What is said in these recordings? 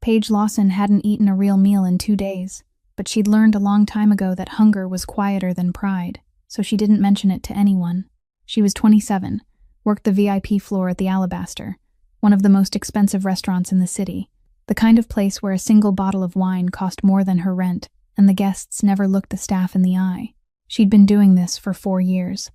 Paige Lawson hadn't eaten a real meal in 2 days, but she'd learned a long time ago that hunger was quieter than pride, so she didn't mention it to anyone. She was 27, worked the VIP floor at the Alabaster, one of the most expensive restaurants in the city, the kind of place where a single bottle of wine cost more than her rent, and the guests never looked the staff in the eye. She'd been doing this for 4 years,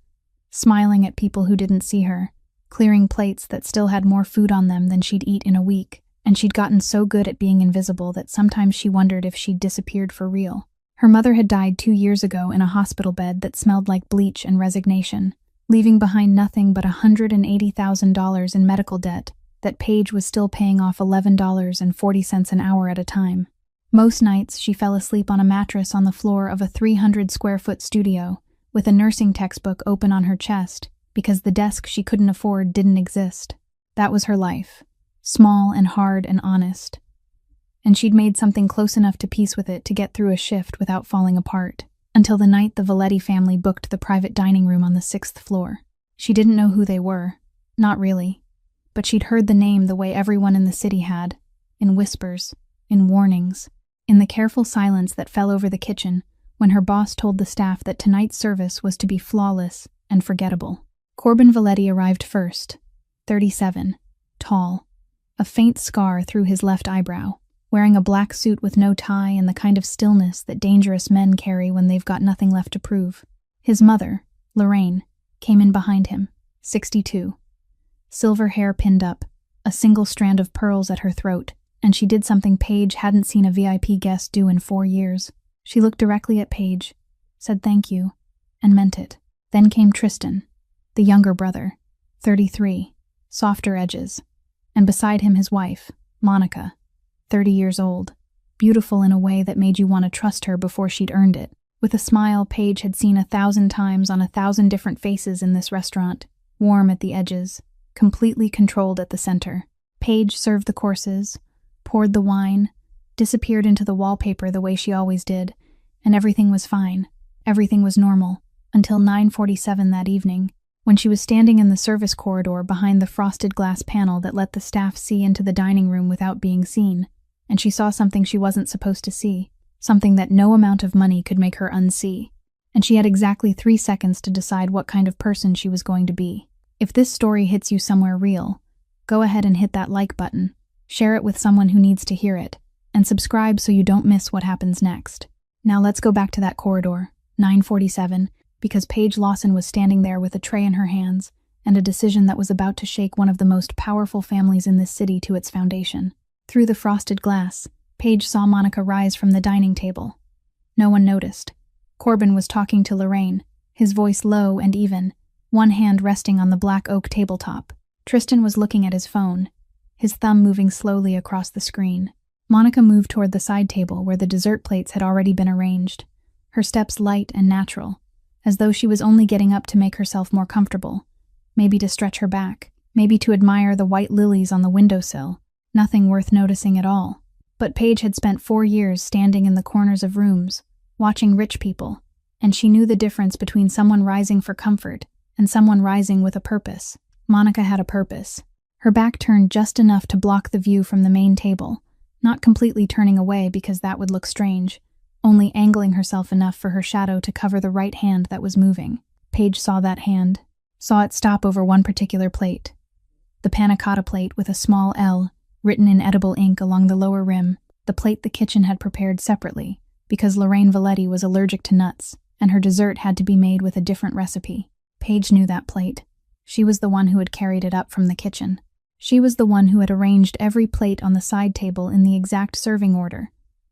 smiling at people who didn't see her, clearing plates that still had more food on them than she'd eat in a week, and she'd gotten so good at being invisible that sometimes she wondered if she'd disappeared for real. Her mother had died 2 years ago in a hospital bed that smelled like bleach and resignation, leaving behind nothing but $180,000 in medical debt that Paige was still paying off $11.40 an hour at a time. Most nights, she fell asleep on a mattress on the floor of a 300-square-foot studio, with a nursing textbook open on her chest, because the desk she couldn't afford didn't exist. That was her life, small and hard and honest. And she'd made something close enough to peace with it to get through a shift without falling apart, until the night the Valetti family booked the private dining room on the 6th floor. She didn't know who they were, not really, but she'd heard the name the way everyone in the city had, in whispers, in warnings, in the careful silence that fell over the kitchen when her boss told the staff that tonight's service was to be flawless and forgettable. Corbin Valetti arrived first, 37, tall, a faint scar through his left eyebrow, wearing a black suit with no tie and the kind of stillness that dangerous men carry when they've got nothing left to prove. His mother, Lorraine, came in behind him, 62. Silver hair pinned up, a single strand of pearls at her throat, and she did something Paige hadn't seen a VIP guest do in 4 years. She looked directly at Paige, said thank you, and meant it. Then came Tristan, the younger brother, 33, softer edges, and beside him his wife, Monica, 30 years old, beautiful in a way that made you want to trust her before she'd earned it. With a smile Paige had seen 1,000 times on 1,000 different faces in this restaurant, warm at the edges, completely controlled at the center. Paige served the courses, poured the wine, disappeared into the wallpaper the way she always did, and everything was fine. Everything was normal, until 9:47 that evening, when she was standing in the service corridor behind the frosted glass panel that let the staff see into the dining room without being seen, and she saw something she wasn't supposed to see, something that no amount of money could make her unsee, and she had exactly 3 seconds to decide what kind of person she was going to be. If this story hits you somewhere real, go ahead and hit that like button, share it with someone who needs to hear it, and subscribe so you don't miss what happens next. Now let's go back to that corridor, 9:47, because Paige Lawson was standing there with a tray in her hands and a decision that was about to shake one of the most powerful families in this city to its foundation. Through the frosted glass, Paige saw Monica rise from the dining table. No one noticed. Corbin was talking to Lorraine, his voice low and even, one hand resting on the black oak tabletop. Tristan was looking at his phone, his thumb moving slowly across the screen. Monica moved toward the side table where the dessert plates had already been arranged, her steps light and natural, as though she was only getting up to make herself more comfortable, maybe to stretch her back, maybe to admire the white lilies on the windowsill, nothing worth noticing at all. But Paige had spent 4 years standing in the corners of rooms, watching rich people, and she knew the difference between someone rising for comfort and someone rising with a purpose. Monica had a purpose. Her back turned just enough to block the view from the main table, not completely turning away because that would look strange, only angling herself enough for her shadow to cover the right hand that was moving. Paige saw that hand, saw it stop over one particular plate, the panna cotta plate with a small L written in edible ink along the lower rim, the plate the kitchen had prepared separately, because Lorraine Valetti was allergic to nuts, and her dessert had to be made with a different recipe. Paige knew that plate. She was the one who had carried it up from the kitchen. She was the one who had arranged every plate on the side table in the exact serving order,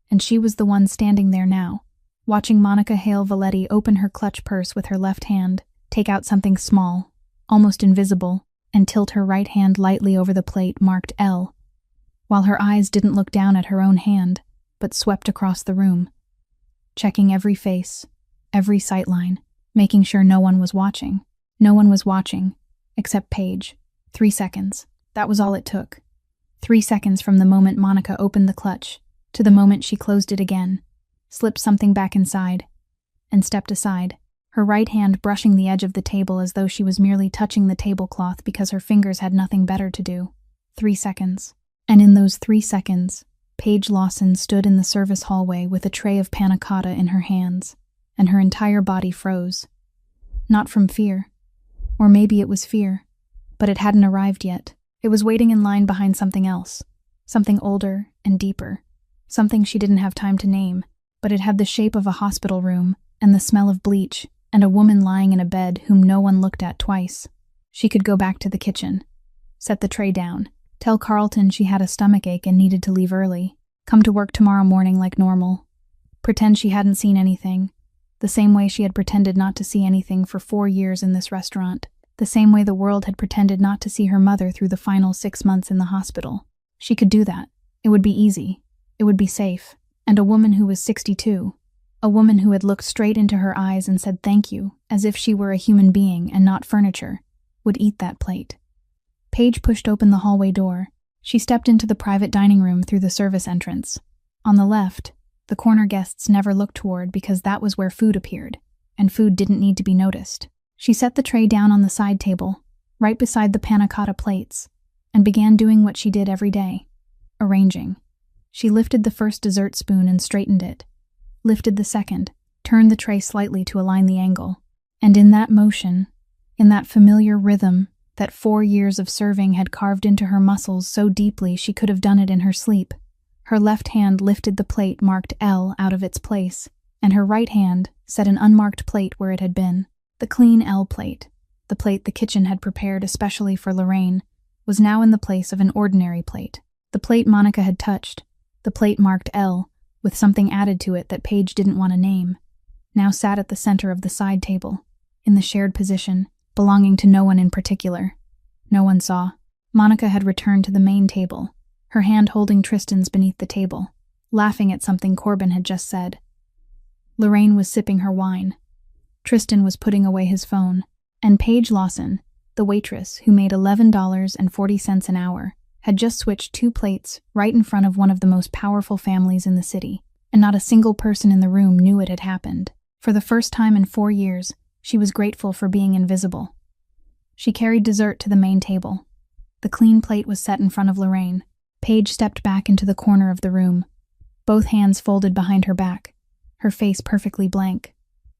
and she was the one standing there now, watching Monica Hale Valetti open her clutch purse with her left hand, take out something small, almost invisible, and tilt her right hand lightly over the plate marked L, while her eyes didn't look down at her own hand, but swept across the room, checking every face, every sightline, making sure no one was watching. No one was watching, except Paige. 3 seconds. That was all it took. 3 seconds from the moment Monica opened the clutch to the moment she closed it again, slipped something back inside, and stepped aside, her right hand brushing the edge of the table as though she was merely touching the tablecloth because her fingers had nothing better to do. 3 seconds. And in those 3 seconds, Paige Lawson stood in the service hallway with a tray of panna cotta in her hands, and her entire body froze. Not from fear. Or maybe it was fear, but it hadn't arrived yet. It was waiting in line behind something else, something older and deeper, something she didn't have time to name, but it had the shape of a hospital room and the smell of bleach and a woman lying in a bed whom no one looked at twice. She could go back to the kitchen, set the tray down, tell Carlton she had a stomachache and needed to leave early, come to work tomorrow morning like normal, pretend she hadn't seen anything, the same way she had pretended not to see anything for 4 years in this restaurant, the same way the world had pretended not to see her mother through the final 6 months in the hospital. She could do that. It would be easy. It would be safe. And a woman who was 62, a woman who had looked straight into her eyes and said thank you, as if she were a human being and not furniture, would eat that plate. Paige pushed open the hallway door. She stepped into the private dining room through the service entrance. On the left, the corner guests never looked toward because that was where food appeared, and food didn't need to be noticed. She set the tray down on the side table, right beside the panna cotta plates, and began doing what she did every day, arranging. She lifted the first dessert spoon and straightened it, lifted the second, turned the tray slightly to align the angle, and in that motion, in that familiar rhythm that 4 years of serving had carved into her muscles so deeply she could have done it in her sleep, her left hand lifted the plate marked L out of its place, and her right hand set an unmarked plate where it had been. The clean L plate, the plate the kitchen had prepared especially for Lorraine, was now in the place of an ordinary plate. The plate Monica had touched, the plate marked L, with something added to it that Paige didn't want to name, now sat at the center of the side table, in the shared position, belonging to no one in particular. No one saw. Monica had returned to the main table, her hand holding Tristan's beneath the table, laughing at something Corbin had just said. Lorraine was sipping her wine. Tristan was putting away his phone, and Paige Lawson, the waitress who made $11.40 an hour, had just switched 2 plates right in front of one of the most powerful families in the city, and not a single person in the room knew it had happened. For the first time in 4 years, she was grateful for being invisible. She carried dessert to the main table. The clean plate was set in front of Lorraine. Paige stepped back into the corner of the room, both hands folded behind her back, her face perfectly blank.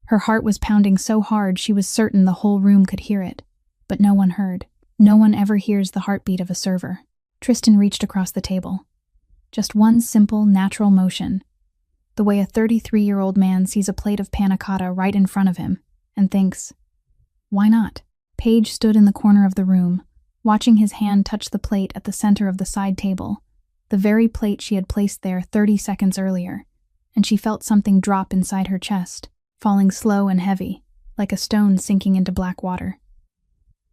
Her heart was pounding so hard she was certain the whole room could hear it, but no one heard. No one ever hears the heartbeat of a server. Tristan reached across the table. Just one simple, natural motion, the way a 33-year-old man sees a plate of panna cotta right in front of him, and thinks, why not? Paige stood in the corner of the room, watching his hand touch the plate at the center of the side table, the very plate she had placed there 30 seconds earlier, and she felt something drop inside her chest, falling slow and heavy, like a stone sinking into black water.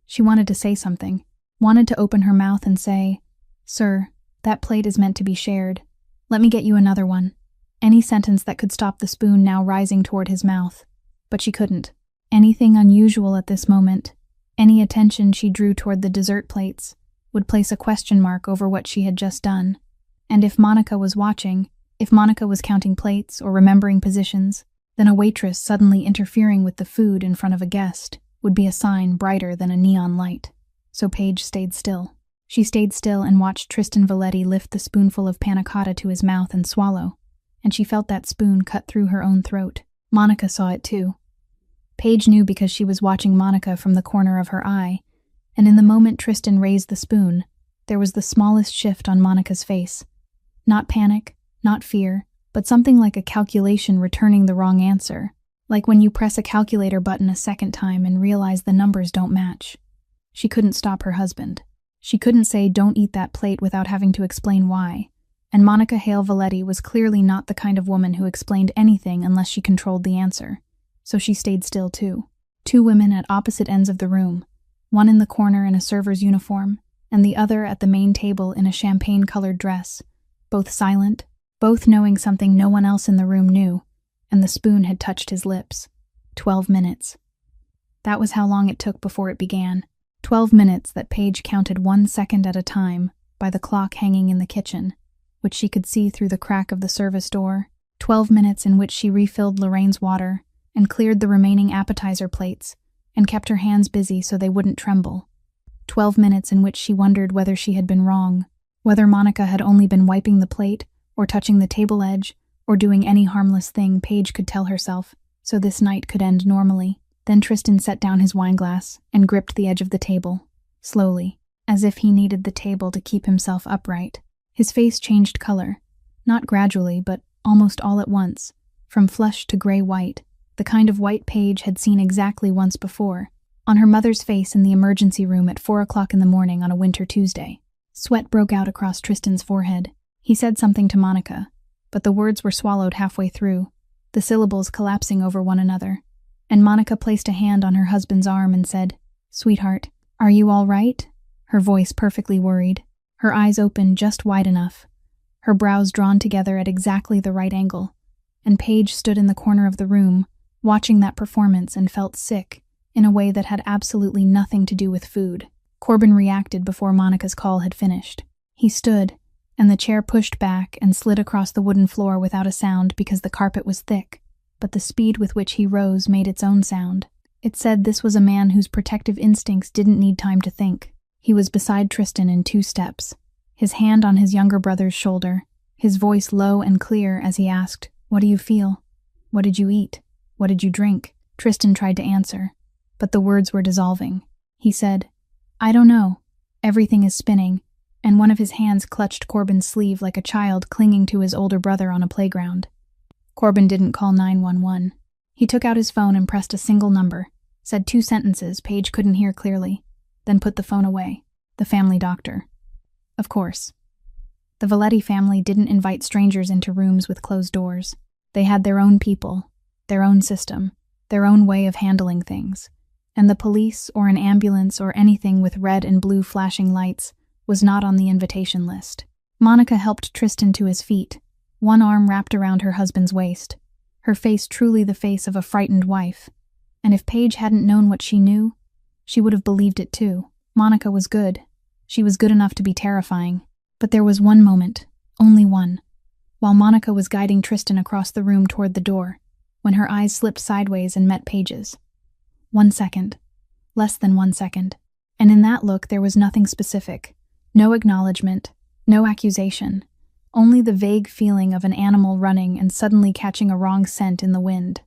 She wanted to say something, wanted to open her mouth and say, "Sir, that plate is meant to be shared. Let me get you another one." Any sentence that could stop the spoon now rising toward his mouth. But she couldn't. Anything unusual at this moment, any attention she drew toward the dessert plates, would place a question mark over what she had just done. And if Monica was watching, if Monica was counting plates or remembering positions, then a waitress suddenly interfering with the food in front of a guest would be a sign brighter than a neon light. So Paige stayed still. She stayed still and watched Tristan Valetti lift the spoonful of panna cotta to his mouth and swallow, and she felt that spoon cut through her own throat. Monica saw it too. Paige knew because she was watching Monica from the corner of her eye, and in the moment Tristan raised the spoon, there was the smallest shift on Monica's face. Not panic, not fear, but something like a calculation returning the wrong answer, like when you press a calculator button a second time and realize the numbers don't match. She couldn't stop her husband. She couldn't say don't eat that plate without having to explain why, and Monica Hale Valetti was clearly not the kind of woman who explained anything unless she controlled the answer. So she stayed still too. 2 women at opposite ends of the room, one in the corner in a server's uniform, and the other at the main table in a champagne-colored dress, both silent, both knowing something no one else in the room knew, and the spoon had touched his lips. 12 minutes. That was how long it took before it began. 12 minutes that Paige counted 1 second at a time by the clock hanging in the kitchen, which she could see through the crack of the service door. 12 minutes in which she refilled Lorraine's water and cleared the remaining appetizer plates and kept her hands busy so they wouldn't tremble. 12 minutes in which she wondered whether she had been wrong, whether Monica had only been wiping the plate or touching the table edge, or doing any harmless thing Paige could tell herself, so this night could end normally. Then Tristan set down his wineglass and gripped the edge of the table, slowly, as if he needed the table to keep himself upright. His face changed color, not gradually, but almost all at once, from flush to gray-white, the kind of white Paige had seen exactly once before, on her mother's face in the emergency room at 4 o'clock in the morning on a winter Tuesday. Sweat broke out across Tristan's forehead. He said something to Monica, but the words were swallowed halfway through, the syllables collapsing over one another, and Monica placed a hand on her husband's arm and said, "Sweetheart, are you all right?" Her voice perfectly worried, her eyes open just wide enough, her brows drawn together at exactly the right angle, and Paige stood in the corner of the room, watching that performance, and felt sick in a way that had absolutely nothing to do with food. Corbin reacted before Monica's call had finished. He stood, and the chair pushed back and slid across the wooden floor without a sound because the carpet was thick, but the speed with which he rose made its own sound. It said this was a man whose protective instincts didn't need time to think. He was beside Tristan in 2 steps, his hand on his younger brother's shoulder, his voice low and clear as he asked, "What do you feel? What did you eat? What did you drink?" Tristan tried to answer, but the words were dissolving. He said, "I don't know. Everything is spinning," and one of his hands clutched Corbin's sleeve like a child clinging to his older brother on a playground. Corbin didn't call 911. He took out his phone and pressed a single number, said 2 sentences Paige couldn't hear clearly, then put the phone away. The family doctor. Of course. The Valetti family didn't invite strangers into rooms with closed doors. They had their own people, their own system, their own way of handling things, and the police or an ambulance or anything with red and blue flashing lights was not on the invitation list. Monica helped Tristan to his feet, one arm wrapped around her husband's waist, her face truly the face of a frightened wife. And if Paige hadn't known what she knew, she would have believed it too. Monica was good. She was good enough to be terrifying. But there was one moment, only one, while Monica was guiding Tristan across the room toward the door, when her eyes slipped sideways and met Paige's. 1 second. Less than 1 second. And in that look there was nothing specific. No acknowledgement, no accusation, only the vague feeling of an animal running and suddenly catching a wrong scent in the wind.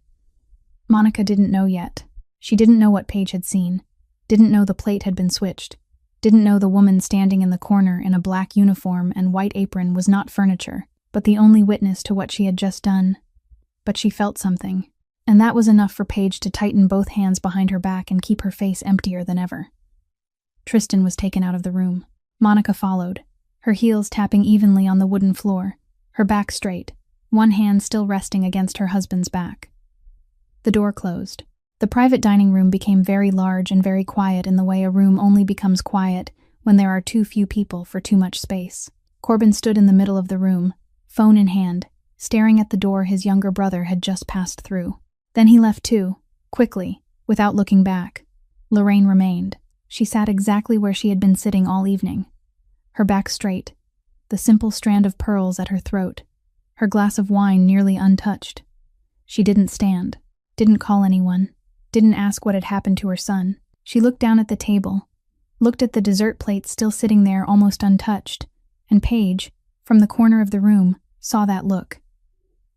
Monica didn't know yet. She didn't know what Paige had seen, didn't know the plate had been switched, didn't know the woman standing in the corner in a black uniform and white apron was not furniture, but the only witness to what she had just done. But she felt something, and that was enough for Paige to tighten both hands behind her back and keep her face emptier than ever. Tristan was taken out of the room. Monica followed, her heels tapping evenly on the wooden floor, her back straight, one hand still resting against her husband's back. The door closed. The private dining room became very large and very quiet in the way a room only becomes quiet when there are too few people for too much space. Corbin stood in the middle of the room, phone in hand, staring at the door his younger brother had just passed through. Then he left too, quickly, without looking back. Lorraine remained. She sat exactly where she had been sitting all evening, her back straight, the simple strand of pearls at her throat, her glass of wine nearly untouched. She didn't stand, didn't call anyone, didn't ask what had happened to her son. She looked down at the table, looked at the dessert plate still sitting there almost untouched, and Paige, from the corner of the room, saw that look.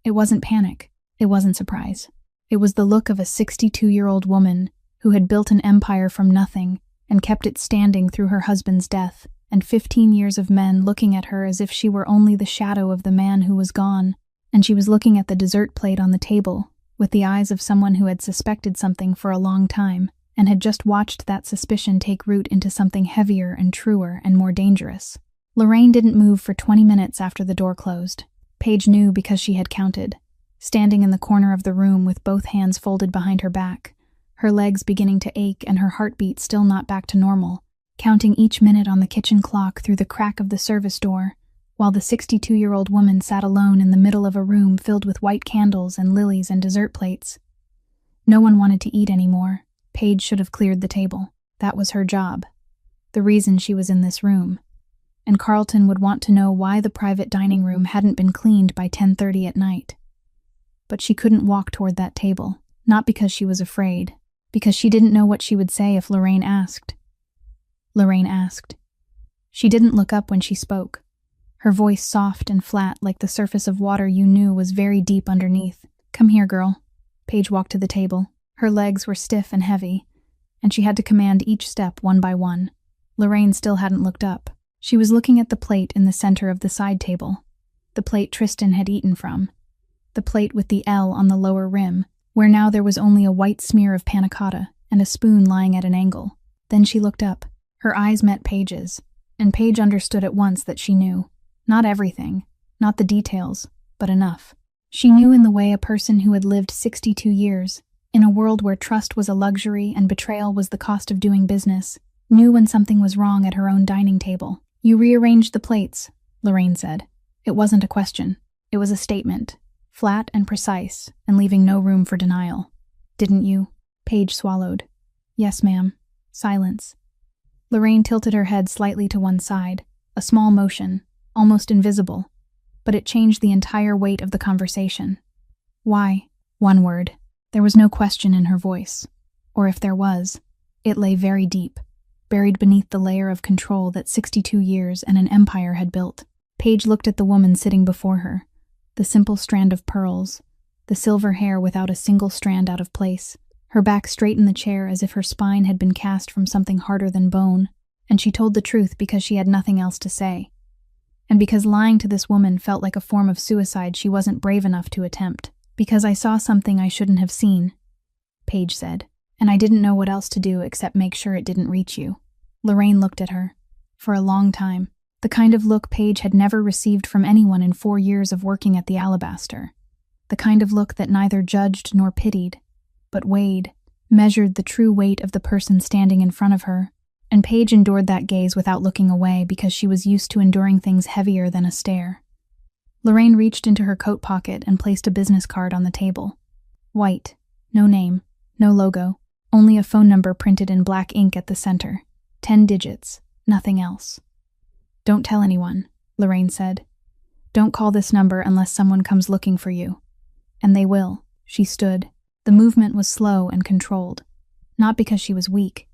It wasn't panic, it wasn't surprise. It was the look of a 62-year-old woman who had built an empire from nothing and kept it standing through her husband's death, and 15 years of men looking at her as if she were only the shadow of the man who was gone. And she was looking at the dessert plate on the table with the eyes of someone who had suspected something for a long time and had just watched that suspicion take root into something heavier and truer and more dangerous. Lorraine didn't move for 20 minutes after the door closed. Paige knew because she had counted, standing in the corner of the room with both hands folded behind her back, her legs beginning to ache and her heartbeat still not back to normal, counting each minute on the kitchen clock through the crack of the service door, while the 62-year-old woman sat alone in the middle of a room filled with white candles and lilies and dessert plates. No one wanted to eat anymore. Paige should have cleared the table. That was her job. The reason she was in this room. And Carlton would want to know why the private dining room hadn't been cleaned by 10:30 at night. But she couldn't walk toward that table, not because she was afraid, because she didn't know what she would say if Lorraine asked. Lorraine asked. She didn't look up when she spoke. her voice soft and flat like the surface of water you knew was very deep underneath. "Come here, girl." Paige walked to the table. Her legs were stiff and heavy, and she had to command each step one by one. Lorraine still hadn't looked up. She was looking at the plate in the center of the side table. The plate Tristan had eaten from. The plate with the L on the lower rim, where now there was only a white smear of panna cotta and a spoon lying at an angle. Then she looked up. Her eyes met Paige's, and Paige understood at once that she knew. Not everything, not the details, but enough. She knew in the way a person who had lived 62 years, in a world where trust was a luxury and betrayal was the cost of doing business, knew when something was wrong at her own dining table. "You rearranged the plates," Lorraine said. It wasn't a question. It was a statement, flat and precise, and leaving no room for denial. "Didn't you?" Paige swallowed. "Yes, ma'am." Silence. Lorraine tilted her head slightly to one side, a small motion, almost invisible, but it changed the entire weight of the conversation. "Why?" One word. There was no question in her voice. Or if there was, it lay very deep, buried beneath the layer of control that 62 years and an empire had built. Paige looked at the woman sitting before her, the simple strand of pearls, the silver hair without a single strand out of place, her back straight in the chair as if her spine had been cast from something harder than bone, and she told the truth because she had nothing else to say. And because lying to this woman felt like a form of suicide she wasn't brave enough to attempt. "Because I saw something I shouldn't have seen," Paige said, "and I didn't know what else to do except make sure it didn't reach you." Lorraine looked at her. For a long time. The kind of look Paige had never received from anyone in 4 years of working at the Alabaster. The kind of look that neither judged nor pitied, but weighed, measured the true weight of the person standing in front of her. And Paige endured that gaze without looking away because she was used to enduring things heavier than a stare. Lorraine reached into her coat pocket and placed a business card on the table. White, no name, no logo, only a phone number printed in black ink at the center. 10 digits, nothing else. "Don't tell anyone," Lorraine said. "Don't call this number unless someone comes looking for you." "And they will." She stood. The movement was slow and controlled. Not because she was weak,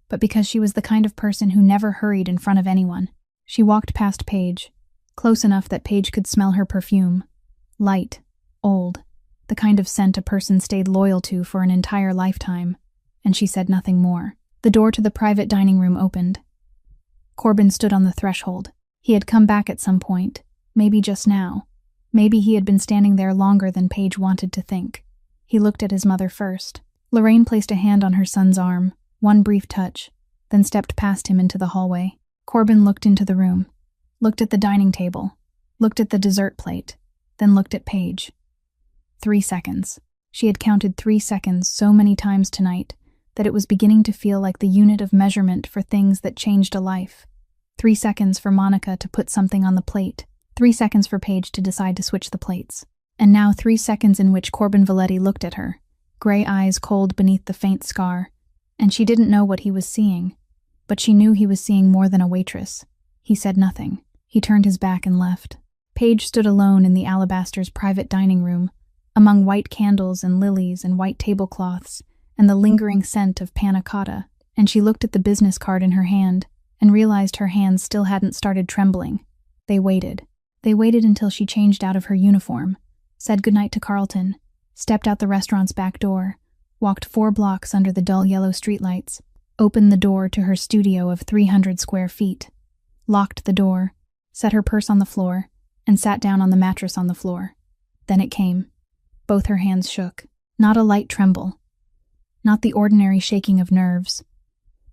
but because she was the kind of person who never hurried in front of anyone. She walked past Paige, close enough that Paige could smell her perfume. Light, old, the kind of scent a person stayed loyal to for an entire lifetime, and she said nothing more. The door to the private dining room opened. Corbin stood on the threshold. He had come back at some point, maybe just now. Maybe he had been standing there longer than Paige wanted to think. He looked at his mother first. Lorraine placed a hand on her son's arm, one brief touch, then stepped past him into the hallway. Corbin looked into the room, looked at the dining table, looked at the dessert plate, then looked at Paige. 3 seconds. She had counted 3 seconds so many times tonight that it was beginning to feel like the unit of measurement for things that changed a life. 3 seconds for Monica to put something on the plate, 3 seconds for Paige to decide to switch the plates. And now 3 seconds in which Corbin Valetti looked at her, gray eyes cold beneath the faint scar, and she didn't know what he was seeing, but she knew he was seeing more than a waitress. He said nothing. He turned his back and left. Paige stood alone in the Alabaster's private dining room, among white candles and lilies and white tablecloths and the lingering scent of panna cotta, and she looked at the business card in her hand and realized her hands still hadn't started trembling. They waited. They waited until she changed out of her uniform, said goodnight to Carlton, stepped out the restaurant's back door, walked 4 blocks under the dull yellow streetlights, opened the door to her studio of 300 square feet, locked the door, set her purse on the floor, and sat down on the mattress on the floor. Then it came. Both her hands shook. Not a light tremble. Not the ordinary shaking of nerves,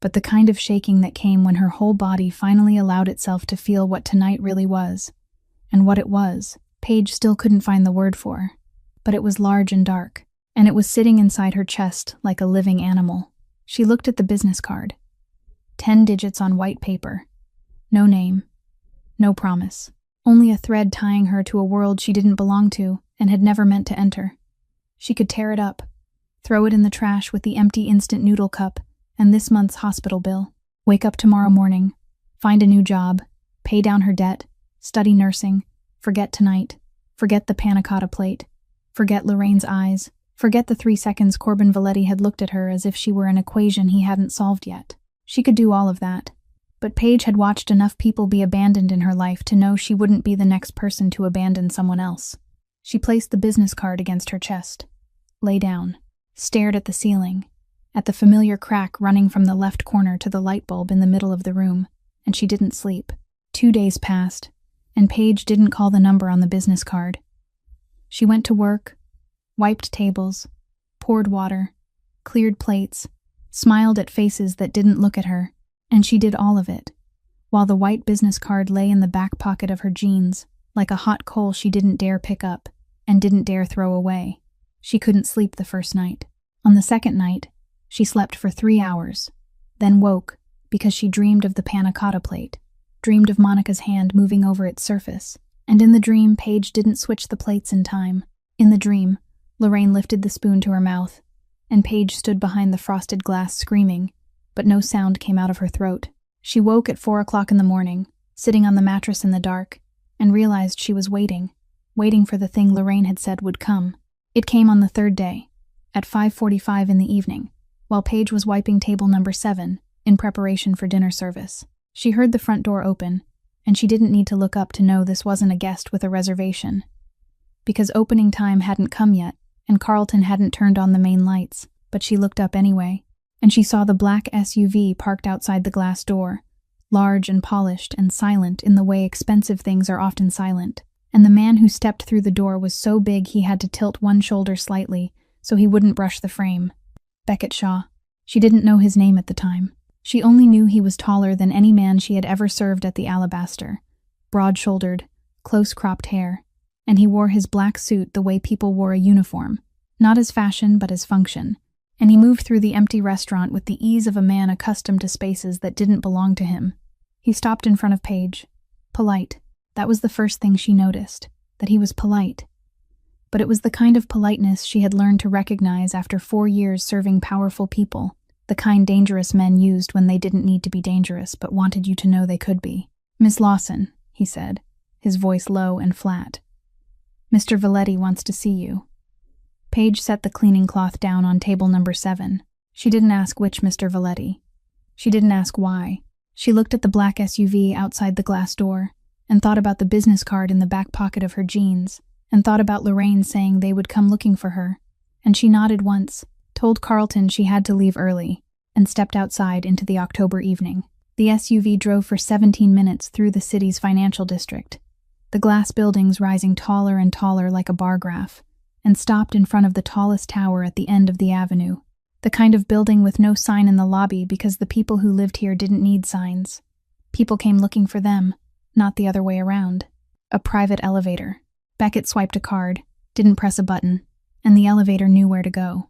but the kind of shaking that came when her whole body finally allowed itself to feel what tonight really was. And what it was, Paige still couldn't find the word for. But it was large and dark, and it was sitting inside her chest like a living animal. She looked at the business card. 10 digits on white paper. No name. No promise. Only a thread tying her to a world she didn't belong to and had never meant to enter. She could tear it up, throw it in the trash with the empty instant noodle cup and this month's hospital bill. Wake up tomorrow morning, find a new job, pay down her debt, study nursing, forget tonight, forget the panna cotta plate, forget Lorraine's eyes, forget the 3 seconds Corbin Valetti had looked at her as if she were an equation he hadn't solved yet. She could do all of that. But Paige had watched enough people be abandoned in her life to know she wouldn't be the next person to abandon someone else. She placed the business card against her chest, lay down, stared at the ceiling, at the familiar crack running from the left corner to the light bulb in the middle of the room, and she didn't sleep. 2 days passed, and Paige didn't call the number on the business card. She went to work, wiped tables, poured water, cleared plates, smiled at faces that didn't look at her, and she did all of it, while the white business card lay in the back pocket of her jeans, like a hot coal she didn't dare pick up and didn't dare throw away. She couldn't sleep the first night. On the second night, she slept for 3 hours, then woke because she dreamed of the panna cotta plate, dreamed of Monica's hand moving over its surface, and in the dream, Paige didn't switch the plates in time. In the dream, Lorraine lifted the spoon to her mouth, and Paige stood behind the frosted glass screaming, but no sound came out of her throat. She woke at 4 o'clock in the morning, sitting on the mattress in the dark, and realized she was waiting for the thing Lorraine had said would come. It came on the third day, at 5:45 in the evening, while Paige was wiping table number 7 in preparation for dinner service. She heard the front door open, and she didn't need to look up to know this wasn't a guest with a reservation, because opening time hadn't come yet, and Carlton hadn't turned on the main lights, but she looked up anyway, and she saw the black SUV parked outside the glass door, large and polished and silent in the way expensive things are often silent, and the man who stepped through the door was so big he had to tilt one shoulder slightly so he wouldn't brush the frame. Beckett Shaw. She didn't know his name at the time. She only knew he was taller than any man she had ever served at the Alabaster, broad-shouldered, close-cropped hair, and he wore his black suit the way people wore a uniform, not as fashion but as function, and he moved through the empty restaurant with the ease of a man accustomed to spaces that didn't belong to him. He stopped in front of Paige. Polite. That was the first thing she noticed, that he was polite. But it was the kind of politeness she had learned to recognize after 4 years serving powerful people, the kind dangerous men used when they didn't need to be dangerous but wanted you to know they could be. "Miss Lawson," he said, his voice low and flat. "Mr. Valetti wants to see you." Paige set the cleaning cloth down on table number 7. She didn't ask which Mr. Valetti. She didn't ask why. She looked at the black SUV outside the glass door, and thought about the business card in the back pocket of her jeans, and thought about Lorraine saying they would come looking for her, and she nodded once, told Carlton she had to leave early, and stepped outside into the October evening. The SUV drove for 17 minutes through the city's financial district, the glass buildings rising taller and taller like a bar graph, and stopped in front of the tallest tower at the end of the avenue, the kind of building with no sign in the lobby because the people who lived here didn't need signs. People came looking for them, not the other way around. A private elevator. Beckett swiped a card, didn't press a button, and the elevator knew where to go.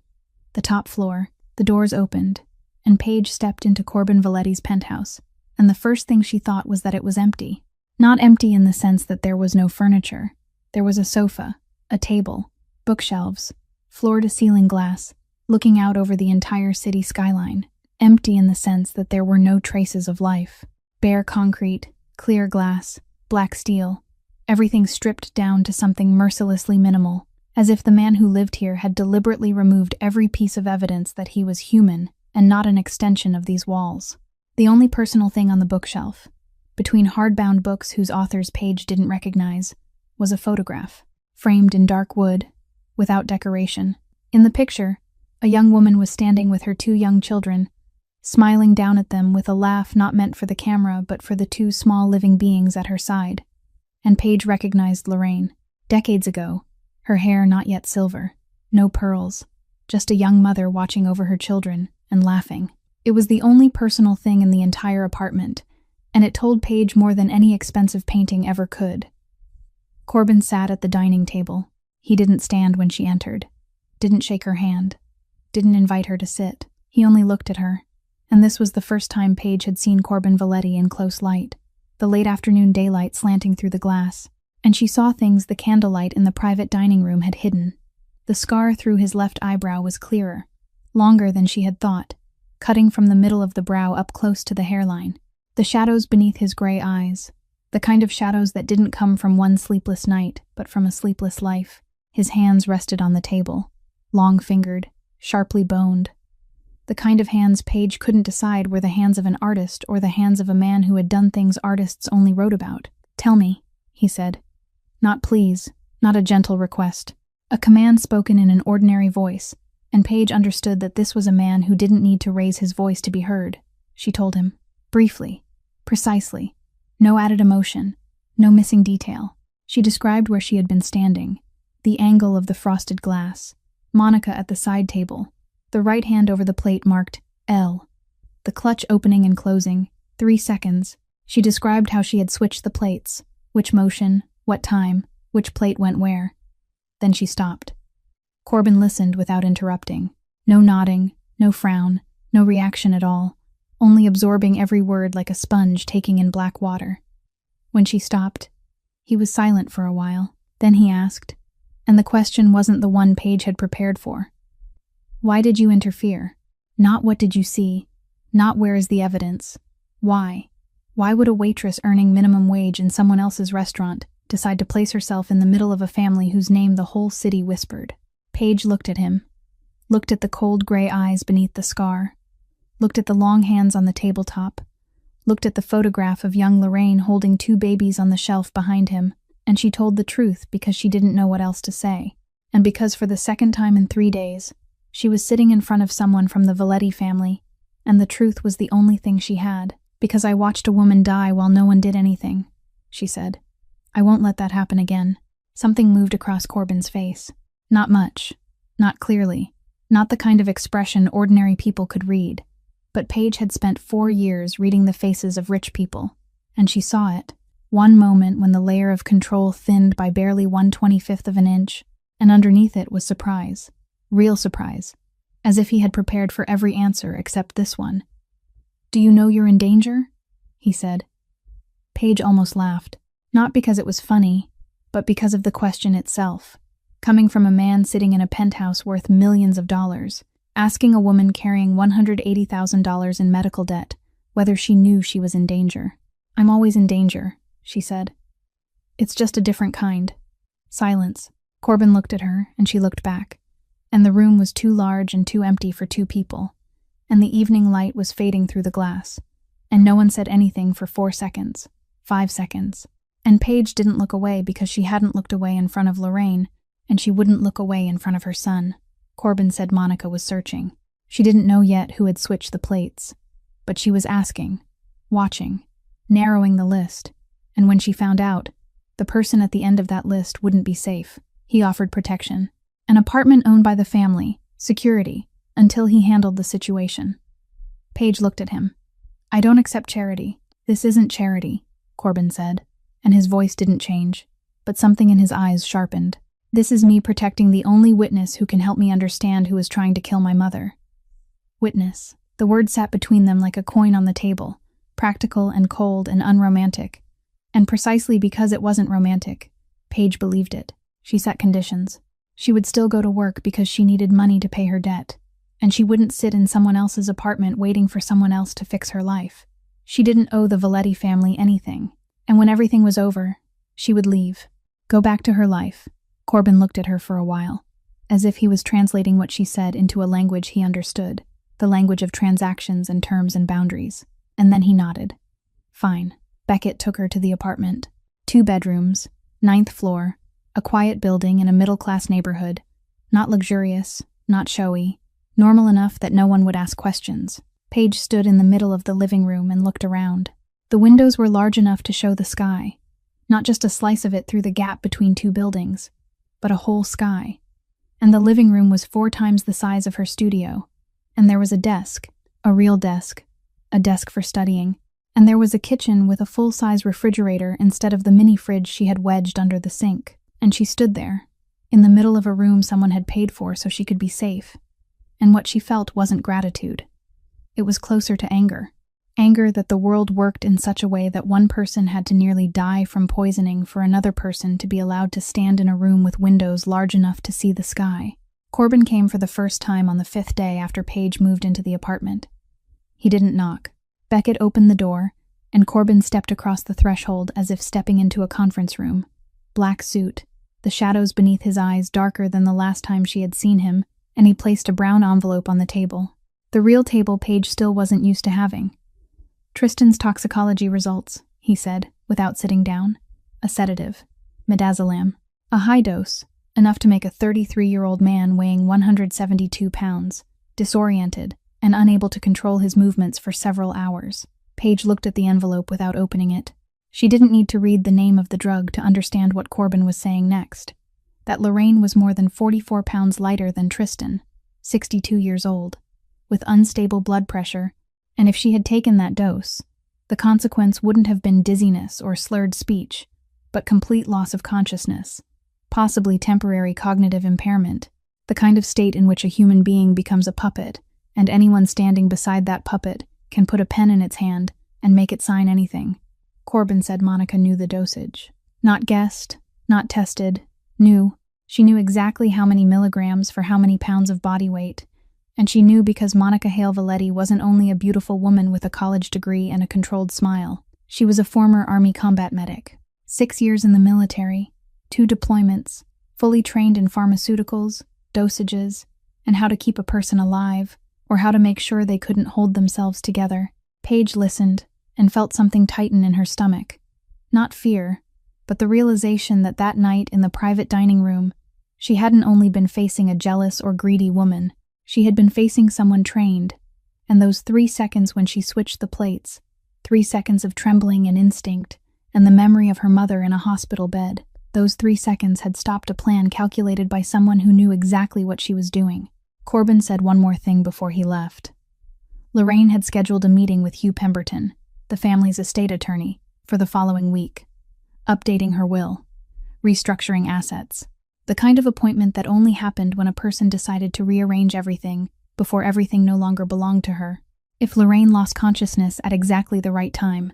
The top floor, the doors opened, and Paige stepped into Corbin Valetti's penthouse, and the first thing she thought was that it was empty. Not empty in the sense that there was no furniture. There was a sofa, a table, bookshelves, floor-to-ceiling glass, looking out over the entire city skyline. Empty in the sense that there were no traces of life. Bare concrete, clear glass, black steel, everything stripped down to something mercilessly minimal, as if the man who lived here had deliberately removed every piece of evidence that he was human and not an extension of these walls. The only personal thing on the bookshelf, between hardbound books whose authors Paige didn't recognize, was a photograph, framed in dark wood, without decoration. In the picture, a young woman was standing with her 2 young children, smiling down at them with a laugh not meant for the camera but for the 2 small living beings at her side. And Paige recognized Lorraine. Decades ago, her hair not yet silver, no pearls, just a young mother watching over her children and laughing. It was the only personal thing in the entire apartment, and it told Paige more than any expensive painting ever could. Corbin sat at the dining table. He didn't stand when she entered, didn't shake her hand, didn't invite her to sit. He only looked at her. And this was the first time Paige had seen Corbin Valetti in close light, the late afternoon daylight slanting through the glass, and she saw things the candlelight in the private dining room had hidden. The scar through his left eyebrow was clearer, longer than she had thought, cutting from the middle of the brow up close to the hairline. The shadows beneath his gray eyes, the kind of shadows that didn't come from one sleepless night, but from a sleepless life. His hands rested on the table, long-fingered, sharply boned. The kind of hands Paige couldn't decide were the hands of an artist or the hands of a man who had done things artists only wrote about. "Tell me," he said. Not please, not a gentle request. A command spoken in an ordinary voice, and Paige understood that this was a man who didn't need to raise his voice to be heard. She told him, briefly, precisely, no added emotion, no missing detail. She described where she had been standing, the angle of the frosted glass, Monica at the side table, the right hand over the plate marked L, the clutch opening and closing, 3 seconds. She described how she had switched the plates, which motion, what time, which plate went where. Then she stopped. Corbin listened without interrupting. No nodding, no frown, no reaction at all, only absorbing every word like a sponge taking in black water. When she stopped, he was silent for a while. Then he asked, and the question wasn't the one Paige had prepared for. Why did you interfere? Not what did you see, not where is the evidence. Why? Why would a waitress earning minimum wage in someone else's restaurant decide to place herself in the middle of a family whose name the whole city whispered? Paige looked at him, looked at the cold gray eyes beneath the scar, looked at the long hands on the tabletop, looked at the photograph of young Lorraine holding 2 babies on the shelf behind him, and she told the truth because she didn't know what else to say, and because for the second time in 3 days, she was sitting in front of someone from the Valetti family, and the truth was the only thing she had. Because I watched a woman die while no one did anything, she said. I won't let that happen again. Something moved across Corbin's face. Not much, not clearly, not the kind of expression ordinary people could read. But Paige had spent 4 years reading the faces of rich people, and she saw it. One moment when the layer of control thinned by barely 1/25 of an inch, and underneath it was surprise. Real surprise. As if he had prepared for every answer except this one. Do you know you're in danger? He said. Paige almost laughed. Not because it was funny, but because of the question itself. Coming from a man sitting in a penthouse worth millions of dollars, asking a woman carrying $180,000 in medical debt whether she knew she was in danger. I'm always in danger, she said. It's just a different kind. Silence. Corbin looked at her, and she looked back. And the room was too large and too empty for 2 people. And the evening light was fading through the glass. And no one said anything for 4 seconds. 5 seconds. And Paige didn't look away because she hadn't looked away in front of Lorraine, and she wouldn't look away in front of her son. Corbin said Monica was searching. She didn't know yet who had switched the plates. But she was asking, watching, narrowing the list. And when she found out, the person at the end of that list wouldn't be safe. He offered protection. An apartment owned by the family, security, until he handled the situation. Paige looked at him. I don't accept charity. This isn't charity, Corbin said, and his voice didn't change, but something in his eyes sharpened. This is me protecting the only witness who can help me understand who is trying to kill my mother. Witness. The word sat between them like a coin on the table, practical and cold and unromantic. And precisely because it wasn't romantic, Paige believed it. She set conditions. She would still go to work because she needed money to pay her debt, and she wouldn't sit in someone else's apartment waiting for someone else to fix her life. She didn't owe the Valetti family anything, and when everything was over, she would leave, go back to her life. Corbin looked at her for a while, as if he was translating what she said into a language he understood, the language of transactions and terms and boundaries, and then he nodded. Fine. Beckett took her to the apartment. 2 bedrooms, 9th floor, a quiet building in a middle-class neighborhood, not luxurious, not showy, normal enough that no one would ask questions. Paige stood in the middle of the living room and looked around. The windows were large enough to show the sky, not just a slice of it through the gap between 2 buildings, but a whole sky. And the living room was 4 times the size of her studio, and there was a desk, a real desk, a desk for studying, and there was a kitchen with a full-size refrigerator instead of the mini-fridge she had wedged under the sink. And she stood there, in the middle of a room someone had paid for so she could be safe. And what she felt wasn't gratitude. It was closer to anger. Anger that the world worked in such a way that one person had to nearly die from poisoning for another person to be allowed to stand in a room with windows large enough to see the sky. Corbin came for the first time on the 5th day after Paige moved into the apartment. He didn't knock. Beckett opened the door, and Corbin stepped across the threshold as if stepping into a conference room. Black suit, the shadows beneath his eyes darker than the last time she had seen him, and he placed a brown envelope on the table. The real table Paige still wasn't used to having. Tristan's toxicology results, he said, without sitting down. A sedative. Midazolam. A high dose, enough to make a 33-year-old man weighing 172 pounds, disoriented, and unable to control his movements for several hours. Paige looked at the envelope without opening it. She didn't need to read the name of the drug to understand what Corbin was saying next. That Lorraine was more than 44 pounds lighter than Tristan, 62 years old, with unstable blood pressure, and if she had taken that dose, the consequence wouldn't have been dizziness or slurred speech, but complete loss of consciousness, possibly temporary cognitive impairment, the kind of state in which a human being becomes a puppet, and anyone standing beside that puppet can put a pen in its hand and make it sign anything. Corbin said Monica knew the dosage. Not guessed, not tested, knew. She knew exactly how many milligrams for how many pounds of body weight, and she knew because Monica Hale Valetti wasn't only a beautiful woman with a college degree and a controlled smile. She was a former Army combat medic. 6 years in the military, 2 deployments, fully trained in pharmaceuticals, dosages, and how to keep a person alive, or how to make sure they couldn't hold themselves together. Paige listened and felt something tighten in her stomach. Not fear, but the realization that that night in the private dining room, she hadn't only been facing a jealous or greedy woman, she had been facing someone trained, and those 3 seconds when she switched the plates, 3 seconds of trembling and instinct, and the memory of her mother in a hospital bed, those 3 seconds had stopped a plan calculated by someone who knew exactly what she was doing. Corbin said one more thing before he left. Lorraine had scheduled a meeting with Hugh Pemberton, the family's estate attorney, for the following week, updating her will, restructuring assets, the kind of appointment that only happened when a person decided to rearrange everything before everything no longer belonged to her. If Lorraine lost consciousness at exactly the right time,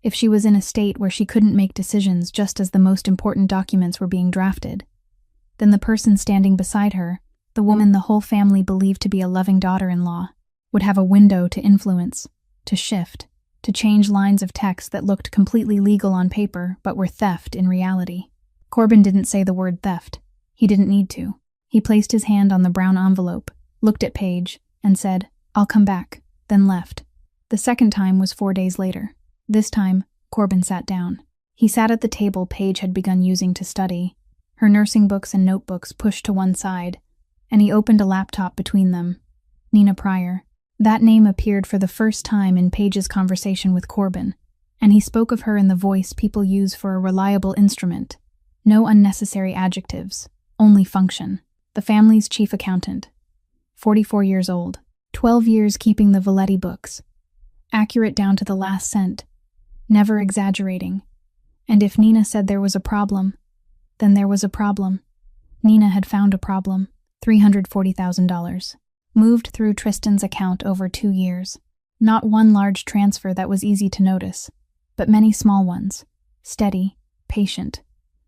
if she was in a state where she couldn't make decisions just as the most important documents were being drafted, then the person standing beside her, the woman the whole family believed to be a loving daughter-in-law, would have a window to influence, to shift, to change lines of text that looked completely legal on paper but were theft in reality. Corbin didn't say the word theft. He didn't need to. He placed his hand on the brown envelope, looked at Paige, and said, "I'll come back," then left. The second time was 4 days later. This time, Corbin sat down. He sat at the table Paige had begun using to study, her nursing books and notebooks pushed to one side, and he opened a laptop between them. Nina Pryor. That name appeared for the first time in Paige's conversation with Corbin, and he spoke of her in the voice people use for a reliable instrument. No unnecessary adjectives, only function. The family's chief accountant. 44 years old. 12 years keeping the Valetti books. Accurate down to the last cent. Never exaggerating. And if Nina said there was a problem, then there was a problem. Nina had found a problem. $340,000. Moved through Tristan's account over 2 years. Not one large transfer that was easy to notice, but many small ones. Steady, patient.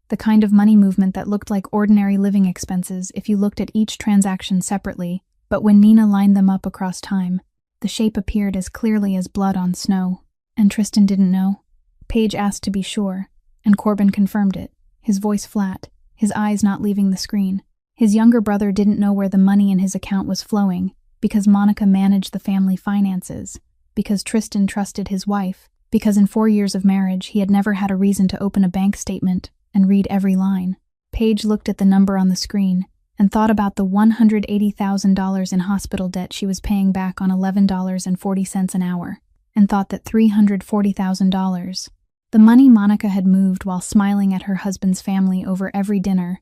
The kind of money movement that looked like ordinary living expenses if you looked at each transaction separately, but when Nina lined them up across time, the shape appeared as clearly as blood on snow. And Tristan didn't know. Paige asked to be sure, and Corbin confirmed it, his voice flat, his eyes not leaving the screen. His younger brother didn't know where the money in his account was flowing, because Monica managed the family finances, because Tristan trusted his wife, because in 4 years of marriage he had never had a reason to open a bank statement and read every line. Paige looked at the number on the screen and thought about the $180,000 in hospital debt she was paying back on $11.40 an hour, and thought that $340,000, the money Monica had moved while smiling at her husband's family over every dinner,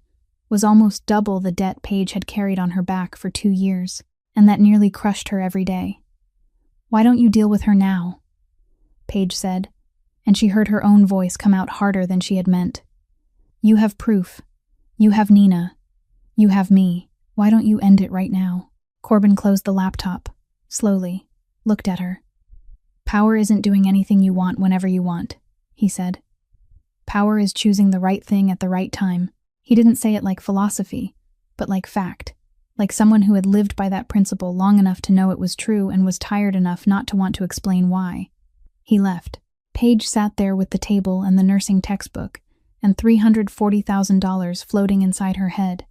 was almost double the debt Paige had carried on her back for 2 years, and that nearly crushed her every day. "Why don't you deal with her now?" Paige said, and she heard her own voice come out harder than she had meant. "You have proof. You have Nina. You have me. Why don't you end it right now?" Corbin closed the laptop, slowly, looked at her. "Power isn't doing anything you want whenever you want," he said. "Power is choosing the right thing at the right time." He didn't say it like philosophy, but like fact, like someone who had lived by that principle long enough to know it was true and was tired enough not to want to explain why. He left. Paige sat there with the table and the nursing textbook, and $340,000 floating inside her head,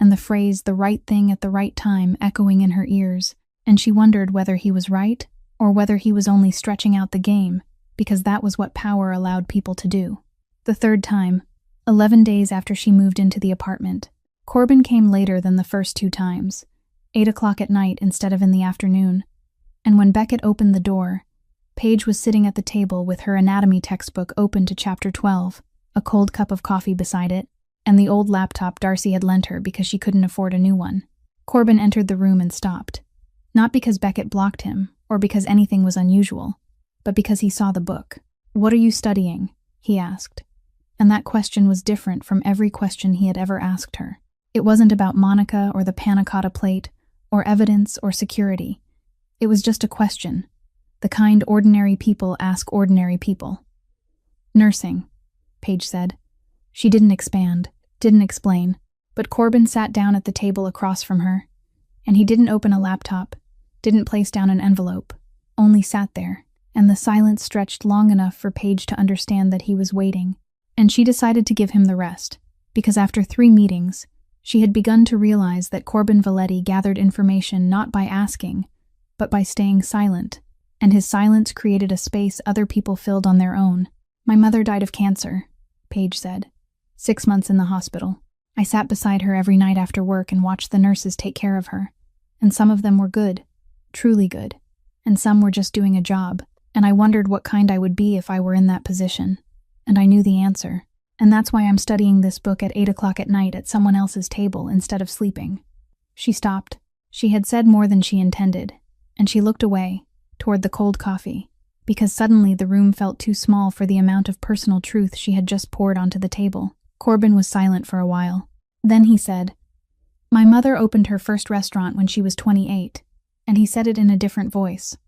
and the phrase "the right thing at the right time" echoing in her ears, and she wondered whether he was right or whether he was only stretching out the game, because that was what power allowed people to do. The third time, 11 days after she moved into the apartment, Corbin came later than the first 2 times, 8 o'clock at night instead of in the afternoon, and when Beckett opened the door, Paige was sitting at the table with her anatomy textbook open to chapter 12, a cold cup of coffee beside it, and the old laptop Darcy had lent her because she couldn't afford a new one. Corbin entered the room and stopped, not because Beckett blocked him or because anything was unusual, but because he saw the book. "What are you studying?" he asked, and that question was different from every question he had ever asked her. It wasn't about Monica or the panna cotta plate or evidence or security. It was just a question, the kind ordinary people ask ordinary people. "Nursing," Paige said. She didn't expand, didn't explain, but Corbin sat down at the table across from her, and he didn't open a laptop, didn't place down an envelope, only sat there, and the silence stretched long enough for Paige to understand that he was waiting, and she decided to give him the rest, because after 3 meetings, she had begun to realize that Corbin Valetti gathered information not by asking, but by staying silent, and his silence created a space other people filled on their own. "My mother died of cancer," Paige said. 6 months in the hospital. I sat beside her every night after work and watched the nurses take care of her, and some of them were good, truly good, and some were just doing a job, and I wondered what kind I would be if I were in that position, and I knew the answer, and that's why I'm studying this book at 8 o'clock at night at someone else's table instead of sleeping." She stopped. She had said more than she intended, and she looked away, toward the cold coffee, because suddenly the room felt too small for the amount of personal truth she had just poured onto the table. Corbin was silent for a while. Then he said, "My mother opened her first restaurant when she was 28, and he said it in a different voice.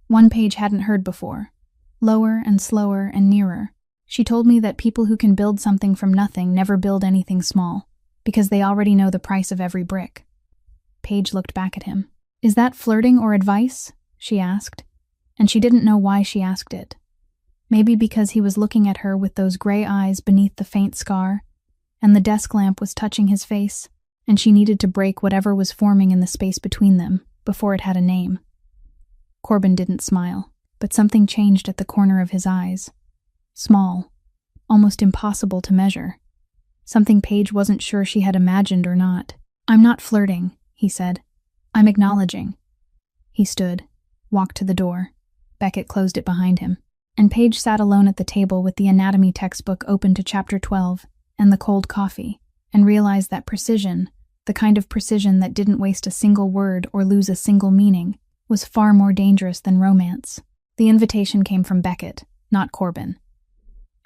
One Paige hadn't heard before. Lower and slower and nearer. She told me that people who can build something from nothing never build anything small, because they already know the price of every brick." Paige looked back at him. "Is that flirting or advice?" she asked, and she didn't know why she asked it. Maybe because he was looking at her with those gray eyes beneath the faint scar, and the desk lamp was touching his face, and she needed to break whatever was forming in the space between them before it had a name. Corbin didn't smile, but something changed at the corner of his eyes. Small, almost impossible to measure. Something Paige wasn't sure she had imagined or not. "I'm not flirting," he said. "I'm acknowledging." He stood, walked to the door. Beckett closed it behind him, and Paige sat alone at the table with the anatomy textbook open to chapter 12 and the cold coffee, and realized that precision, the kind of precision that didn't waste a single word or lose a single meaning, was far more dangerous than romance. The invitation came from Beckett, not Corbin.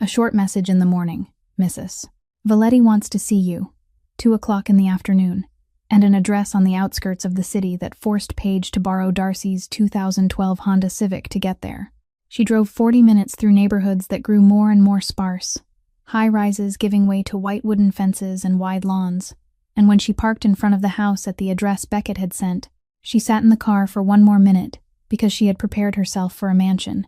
"A short message in the morning, Mrs. Valetti wants to see you, 2 o'clock in the afternoon, and an address on the outskirts of the city that forced Paige to borrow Darcy's 2012 Honda Civic to get there. She drove 40 minutes through neighborhoods that grew more and more sparse, high-rises giving way to white wooden fences and wide lawns, and when she parked in front of the house at the address Beckett had sent, she sat in the car for 1 more minute because she had prepared herself for a mansion,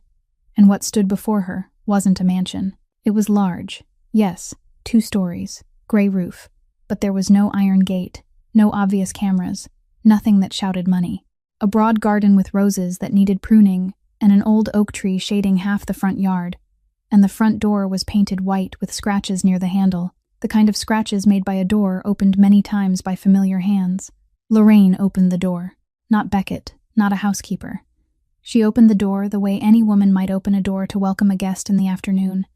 and what stood before her wasn't a mansion. It was large, yes, 2 stories, gray roof, but there was no iron gate, no obvious cameras, nothing that shouted money. A broad garden with roses that needed pruning and an old oak tree shading half the front yard, and the front door was painted white with scratches near the handle, the kind of scratches made by a door opened many times by familiar hands. Lorraine opened the door, not Beckett, not a housekeeper. She opened the door the way any woman might open a door to welcome a guest in the afternoon,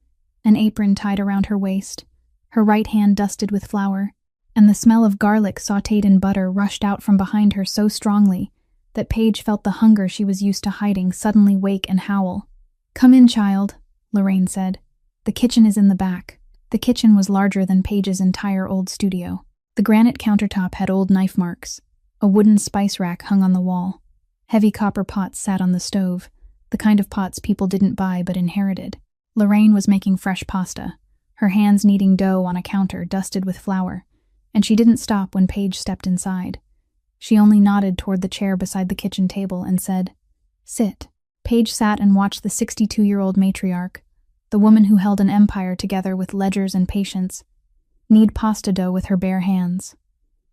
an apron tied around her waist, her right hand dusted with flour, and the smell of garlic sautéed in butter rushed out from behind her so strongly that Paige felt the hunger she was used to hiding suddenly wake and howl. "Come in, child," Lorraine said. "The kitchen is in the back." The kitchen was larger than Paige's entire old studio. The granite countertop had old knife marks. A wooden spice rack hung on the wall. Heavy copper pots sat on the stove, the kind of pots people didn't buy but inherited. Lorraine was making fresh pasta, her hands kneading dough on a counter dusted with flour, and she didn't stop when Paige stepped inside. She only nodded toward the chair beside the kitchen table and said, "Sit." Paige sat and watched the 62-year-old matriarch, the woman who held an empire together with ledgers and patience, knead pasta dough with her bare hands.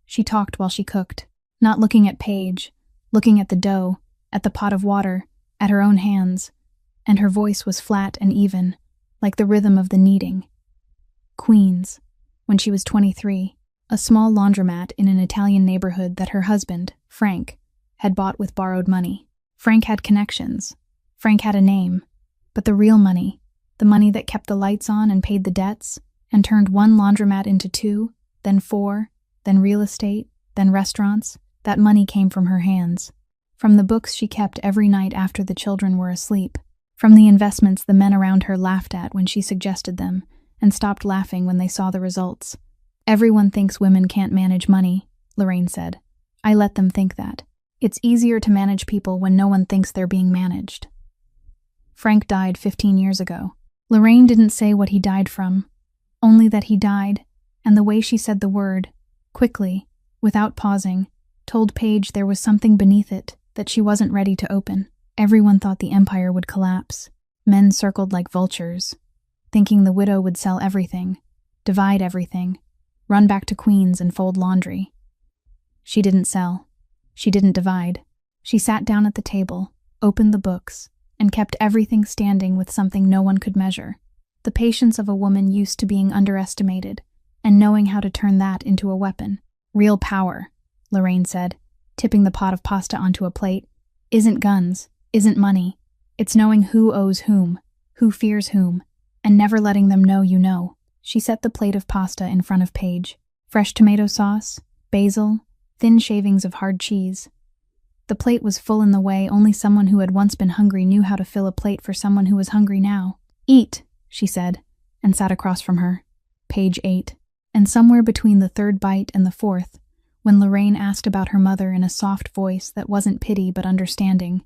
She talked while she cooked, not looking at Paige, looking at the dough, at the pot of water, at her own hands, and her voice was flat and even, like the rhythm of the kneading. Queens, when she was 23, a small laundromat in an Italian neighborhood that her husband, Frank, had bought with borrowed money. Frank had connections. Frank had a name. But the real money, the money that kept the lights on and paid the debts, and turned one laundromat into 2, then 4, then real estate, then restaurants, that money came from her hands. From the books she kept every night after the children were asleep. From the investments the men around her laughed at when she suggested them, and stopped laughing when they saw the results. "Everyone thinks women can't manage money," Lorraine said. "I let them think that. It's easier to manage people when no one thinks they're being managed." Frank died 15 years ago. Lorraine didn't say what he died from, only that he died, and the way she said the word, quickly, without pausing, told Paige there was something beneath it that she wasn't ready to open. Everyone thought the empire would collapse. Men circled like vultures, thinking the widow would sell everything, divide everything, run back to Queens and fold laundry. She didn't sell. She didn't divide. She sat down at the table, opened the books, and kept everything standing with something no one could measure. The patience of a woman used to being underestimated, and knowing how to turn that into a weapon. "Real power," Lorraine said, tipping the pot of pasta onto a plate, "isn't guns, isn't money. It's knowing who owes whom, who fears whom, and never letting them know you know." She set the plate of pasta in front of Paige. Fresh tomato sauce, basil, thin shavings of hard cheese. The plate was full in the way only someone who had once been hungry knew how to fill a plate for someone who was hungry now. "Eat," she said, and sat across from her. Paige ate, and somewhere between the third bite and the fourth, when Lorraine asked about her mother in a soft voice that wasn't pity but understanding,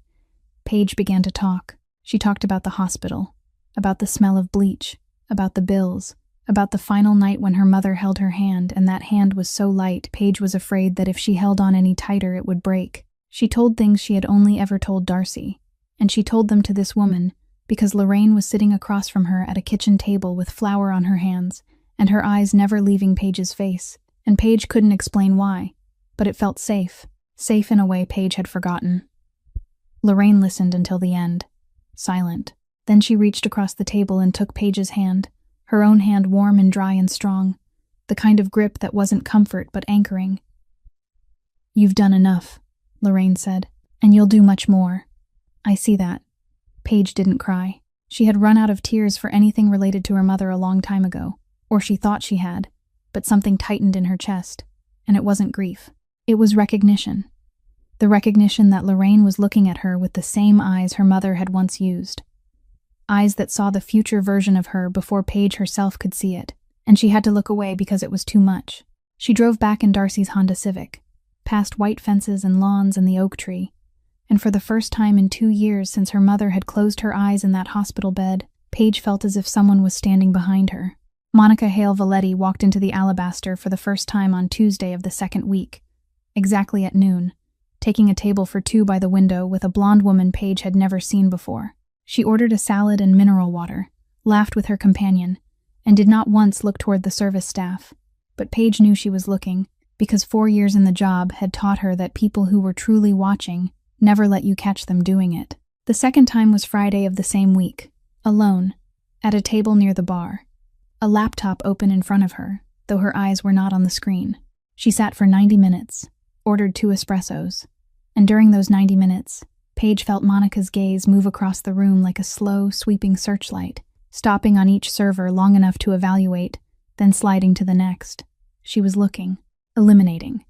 Paige began to talk. She talked about the hospital, about the smell of bleach, about the bills, about the final night when her mother held her hand, and that hand was so light Paige was afraid that if she held on any tighter it would break. She told things she had only ever told Darcy, and she told them to this woman because Lorraine was sitting across from her at a kitchen table with flour on her hands, and her eyes never leaving Paige's face, and Paige couldn't explain why, but it felt safe in a way Paige had forgotten. Lorraine listened until the end, silent. Then she reached across the table and took Paige's hand, her own hand warm and dry and strong, the kind of grip that wasn't comfort but anchoring. "You've done enough," Lorraine said, "and you'll do much more. I see that." Paige didn't cry. She had run out of tears for anything related to her mother a long time ago, or she thought she had, but something tightened in her chest, and it wasn't grief. It was recognition. The recognition that Lorraine was looking at her with the same eyes her mother had once used. Eyes that saw the future version of her before Paige herself could see it, and she had to look away because it was too much. She drove back in Darcy's Honda Civic, past white fences and lawns and the oak tree, and for the first time in 2 years since her mother had closed her eyes in that hospital bed, Paige felt as if someone was standing behind her. Monica Hale Valetti walked into the Alabaster for the first time on Tuesday of the second week, exactly at noon, taking a table for 2 by the window with a blonde woman Paige had never seen before. She ordered a salad and mineral water, laughed with her companion, and did not once look toward the service staff. But Paige knew she was looking, because 4 years in the job had taught her that people who were truly watching never let you catch them doing it. The second time was Friday of the same week, alone, at a table near the bar, a laptop open in front of her, though her eyes were not on the screen. She sat for 90 minutes, ordered 2 espressos, and during those 90 minutes, Paige felt Monica's gaze move across the room like a slow, sweeping searchlight, stopping on each server long enough to evaluate, then sliding to the next. She was looking, eliminating,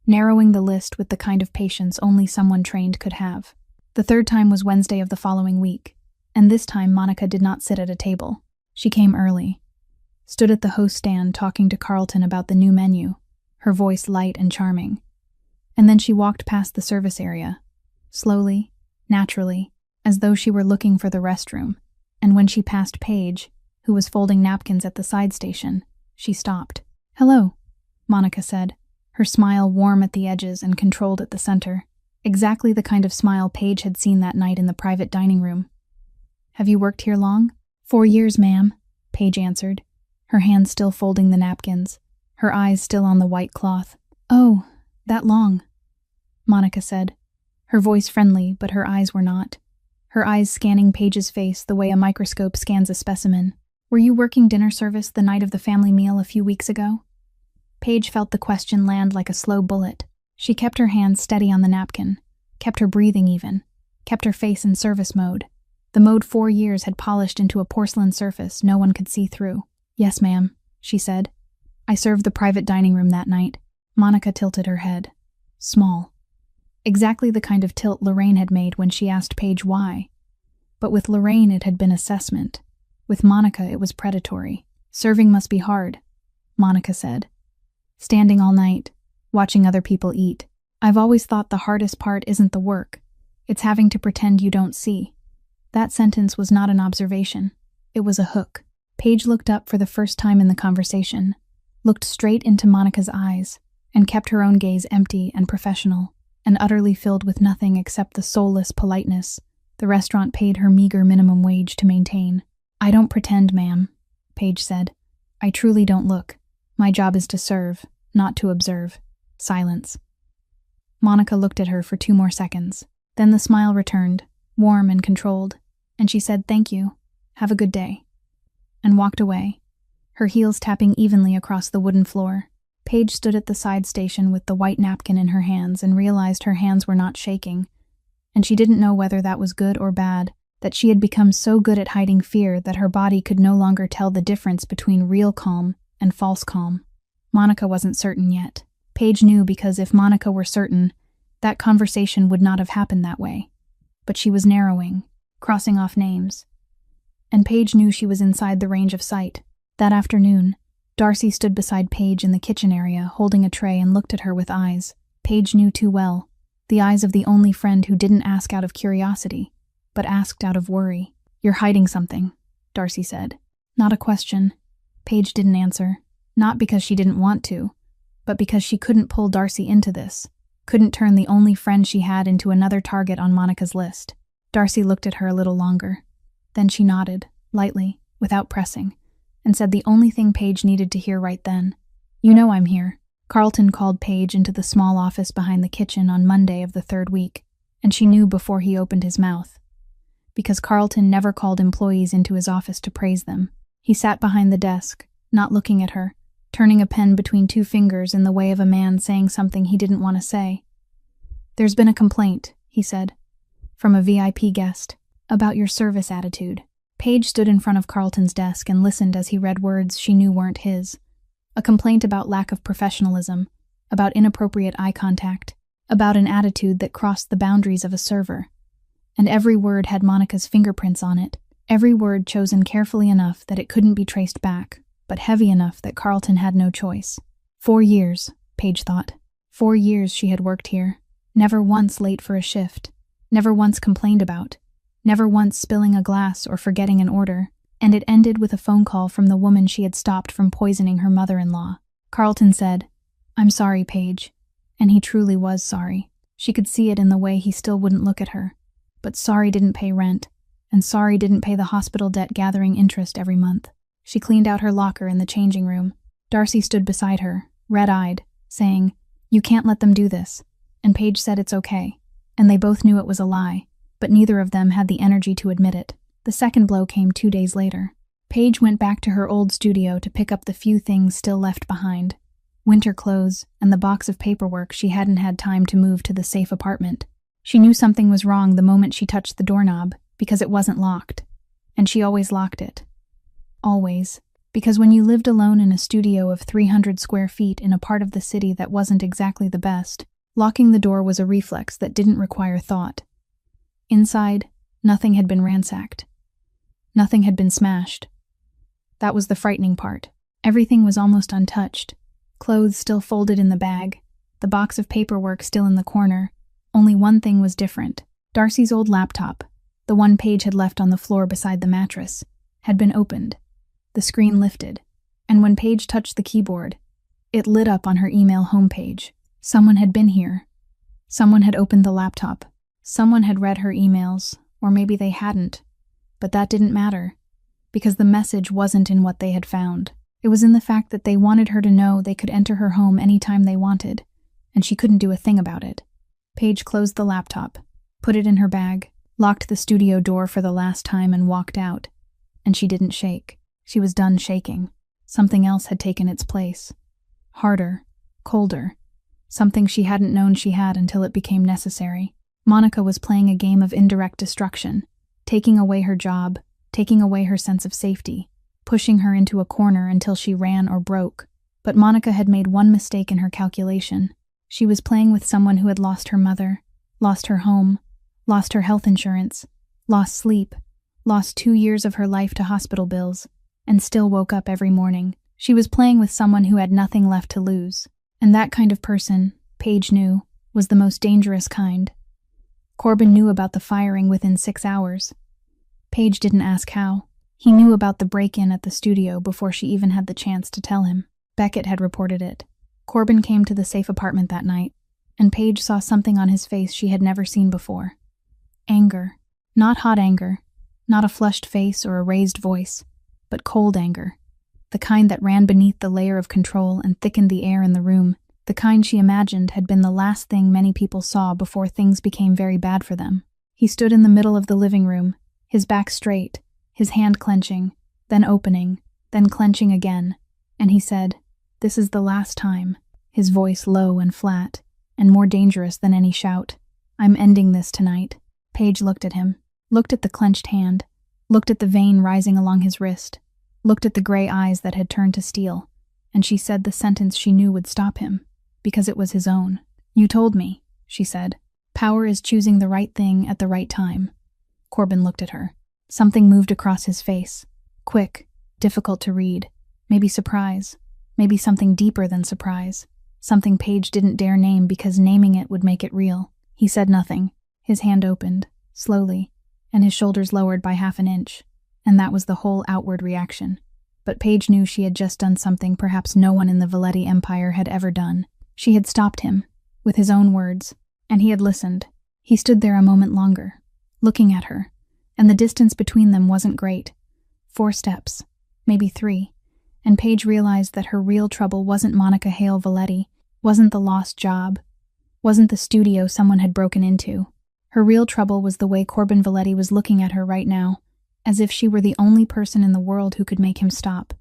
narrowing the list with the kind of patience only someone trained could have. The third time was Wednesday of the following week, and this time Monica did not sit at a table. She came early, stood at the host stand talking to Carlton about the new menu, her voice light and charming. And then she walked past the service area, slowly, naturally, as though she were looking for the restroom, and when she passed Paige, who was folding napkins at the side station, she stopped. "Hello," Monica said, her smile warm at the edges and controlled at the center, exactly the kind of smile Paige had seen that night in the private dining room. "Have you worked here long?" 4 years, ma'am," Paige answered, her hands still folding the napkins, her eyes still on the white cloth. "Oh, that long," Monica said, her voice friendly, but her eyes were not. Her eyes scanning Paige's face the way a microscope scans a specimen. "Were you working dinner service the night of the family meal a few weeks ago?" Paige felt the question land like a slow bullet. She kept her hands steady on the napkin, kept her breathing even, kept her face in service mode. The mode 4 years had polished into a porcelain surface no one could see through. "Yes, ma'am," she said. "I served the private dining room that night." Monica tilted her head. Small. Exactly the kind of tilt Lorraine had made when she asked Paige why. But with Lorraine it had been assessment. With Monica it was predatory. "Serving must be hard," Monica said. "Standing all night, watching other people eat. I've always thought the hardest part isn't the work. It's having to pretend you don't see." That sentence was not an observation. It was a hook. Paige looked up for the first time in the conversation, looked straight into Monica's eyes, and kept her own gaze empty and professional, and utterly filled with nothing except the soulless politeness the restaurant paid her meager minimum wage to maintain. "I don't pretend, ma'am," Paige said. "I truly don't look. My job is to serve, not to observe." Silence. Monica looked at her for 2 more seconds. Then the smile returned, warm and controlled, and she said, "Thank you. Have a good day," and walked away, her heels tapping evenly across the wooden floor. Paige stood at the side station with the white napkin in her hands and realized her hands were not shaking, and she didn't know whether that was good or bad, that she had become so good at hiding fear that her body could no longer tell the difference between real calm and false calm. Monica wasn't certain yet. Paige knew because if Monica were certain, that conversation would not have happened that way. But she was narrowing, crossing off names. And Paige knew she was inside the range of sight. That afternoon, Darcy stood beside Paige in the kitchen area, holding a tray, and looked at her with eyes Paige knew too well, the eyes of the only friend who didn't ask out of curiosity, but asked out of worry. "You're hiding something," Darcy said. Not a question. Paige didn't answer, not because she didn't want to, but because she couldn't pull Darcy into this, couldn't turn the only friend she had into another target on Monica's list. Darcy looked at her a little longer. Then she nodded, lightly, without pressing, and said the only thing Paige needed to hear right then. "You know I'm here." Carlton called Paige into the small office behind the kitchen on Monday of the 3rd week, and she knew before he opened his mouth. Because Carlton never called employees into his office to praise them. He sat behind the desk, not looking at her, turning a pen between 2 fingers in the way of a man saying something he didn't want to say. "There's been a complaint," he said, "from a VIP guest, about your service attitude." Paige stood in front of Carlton's desk and listened as he read words she knew weren't his. A complaint about lack of professionalism, about inappropriate eye contact, about an attitude that crossed the boundaries of a server. And every word had Monica's fingerprints on it, every word chosen carefully enough that it couldn't be traced back, but heavy enough that Carlton had no choice. 4 years, Paige thought. 4 years she had worked here, never once late for a shift, never once complained about, never once spilling a glass or forgetting an order, and it ended with a phone call from the woman she had stopped from poisoning her mother-in-law. Carlton said, "I'm sorry, Paige," and he truly was sorry. She could see it in the way he still wouldn't look at her. But sorry didn't pay rent, and sorry didn't pay the hospital debt gathering interest every month. She cleaned out her locker in the changing room. Darcy stood beside her, red-eyed, saying, "You can't let them do this," and Paige said it's okay, and they both knew it was a lie, but neither of them had the energy to admit it. The second blow came 2 days later. Paige went back to her old studio to pick up the few things still left behind, winter clothes and the box of paperwork she hadn't had time to move to the safe apartment. She knew something was wrong the moment she touched the doorknob, because it wasn't locked, and she always locked it. Always. Because when you lived alone in a studio of 300 square feet in a part of the city that wasn't exactly the best, locking the door was a reflex that didn't require thought. Inside, nothing had been ransacked. Nothing had been smashed. That was the frightening part. Everything was almost untouched. Clothes still folded in the bag, the box of paperwork still in the corner. Only one thing was different. Darcy's old laptop, the one Paige had left on the floor beside the mattress, had been opened. The screen lifted, and when Paige touched the keyboard, it lit up on her email homepage. Someone had been here. Someone had opened the laptop. Someone had read her emails, or maybe they hadn't. But that didn't matter, because the message wasn't in what they had found. It was in the fact that they wanted her to know they could enter her home anytime they wanted, and she couldn't do a thing about it. Paige closed the laptop, put it in her bag, locked the studio door for the last time and walked out. And she didn't shake. She was done shaking. Something else had taken its place. Harder, colder. Something she hadn't known she had until it became necessary. Monica was playing a game of indirect destruction, taking away her job, taking away her sense of safety, pushing her into a corner until she ran or broke. But Monica had made one mistake in her calculation. She was playing with someone who had lost her mother, lost her home, lost her health insurance, lost sleep, lost 2 years of her life to hospital bills, and still woke up every morning. She was playing with someone who had nothing left to lose. And that kind of person, Paige knew, was the most dangerous kind. Corbin knew about the firing within 6 hours. Paige didn't ask how. He knew about the break-in at the studio before she even had the chance to tell him. Beckett had reported it. Corbin came to the safe apartment that night, and Paige saw something on his face she had never seen before. Anger. Not hot anger, not a flushed face or a raised voice, but cold anger. The kind that ran beneath the layer of control and thickened the air in the room, the kind she imagined had been the last thing many people saw before things became very bad for them. He stood in the middle of the living room, his back straight, his hand clenching, then opening, then clenching again, and he said, "This is the last time," his voice low and flat, and more dangerous than any shout. "I'm ending this tonight." Paige looked at him, looked at the clenched hand, looked at the vein rising along his wrist, looked at the gray eyes that had turned to steel, and she said the sentence she knew would stop him, because it was his own. "You told me," she said. "Power is choosing the right thing at the right time." Corbin looked at her. Something moved across his face. Quick, difficult to read. Maybe surprise. Maybe something deeper than surprise. Something Paige didn't dare name because naming it would make it real. He said nothing. His hand opened, slowly, and his shoulders lowered by 1/2 inch. And that was the whole outward reaction. But Paige knew she had just done something perhaps no one in the Valetti Empire had ever done. She had stopped him, with his own words, and he had listened. He stood there a moment longer, looking at her, and the distance between them wasn't great. 4 steps, maybe 3, and Paige realized that her real trouble wasn't Monica Hale Valetti, wasn't the lost job, wasn't the studio someone had broken into. Her real trouble was the way Corbin Valetti was looking at her right now, as if she were the only person in the world who could make him stop.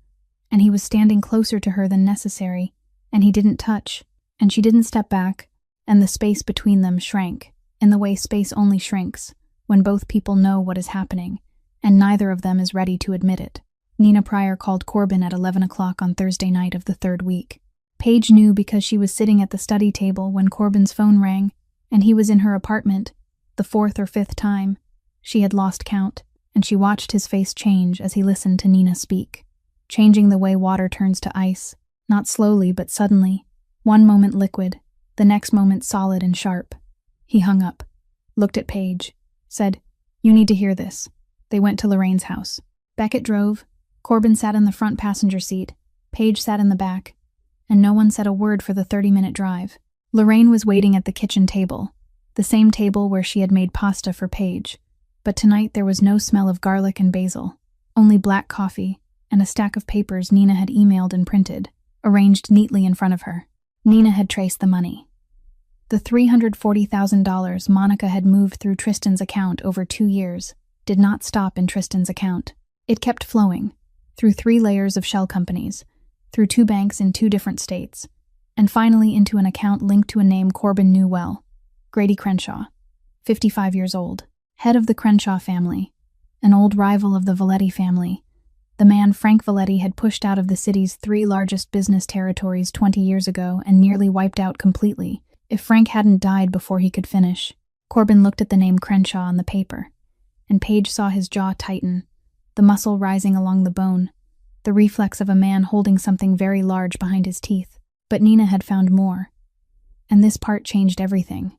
And he was standing closer to her than necessary, and he didn't touch, and she didn't step back, and the space between them shrank, in the way space only shrinks, when both people know what is happening, and neither of them is ready to admit it. Nina Pryor called Corbin at 11 o'clock on Thursday night of the 3rd week. Paige knew because she was sitting at the study table when Corbin's phone rang, and he was in her apartment, the 4th or 5th time. She had lost count, and she watched his face change as he listened to Nina speak, changing the way water turns to ice, not slowly but suddenly, one moment liquid, the next moment solid and sharp. He hung up, looked at Paige, said, "You need to hear this." They went to Lorraine's house. Beckett drove, Corbin sat in the front passenger seat, Paige sat in the back, and no one said a word for the 30-minute drive. Lorraine was waiting at the kitchen table, the same table where she had made pasta for Paige, but tonight there was no smell of garlic and basil, only black coffee and a stack of papers Nina had emailed and printed, arranged neatly in front of her. Nina had traced the money. The $340,000 Monica had moved through Tristan's account over 2 years did not stop in Tristan's account. It kept flowing, through 3 layers of shell companies, through 2 banks in 2 different states, and finally into an account linked to a name Corbin knew well, Grady Crenshaw, 55 years old, head of the Crenshaw family, an old rival of the Valetti family, the man Frank Valetti had pushed out of the city's 3 largest business territories 20 years ago and nearly wiped out completely, if Frank hadn't died before he could finish. Corbin looked at the name Crenshaw on the paper, and Paige saw his jaw tighten, the muscle rising along the bone, the reflex of a man holding something very large behind his teeth. But Nina had found more, and this part changed everything.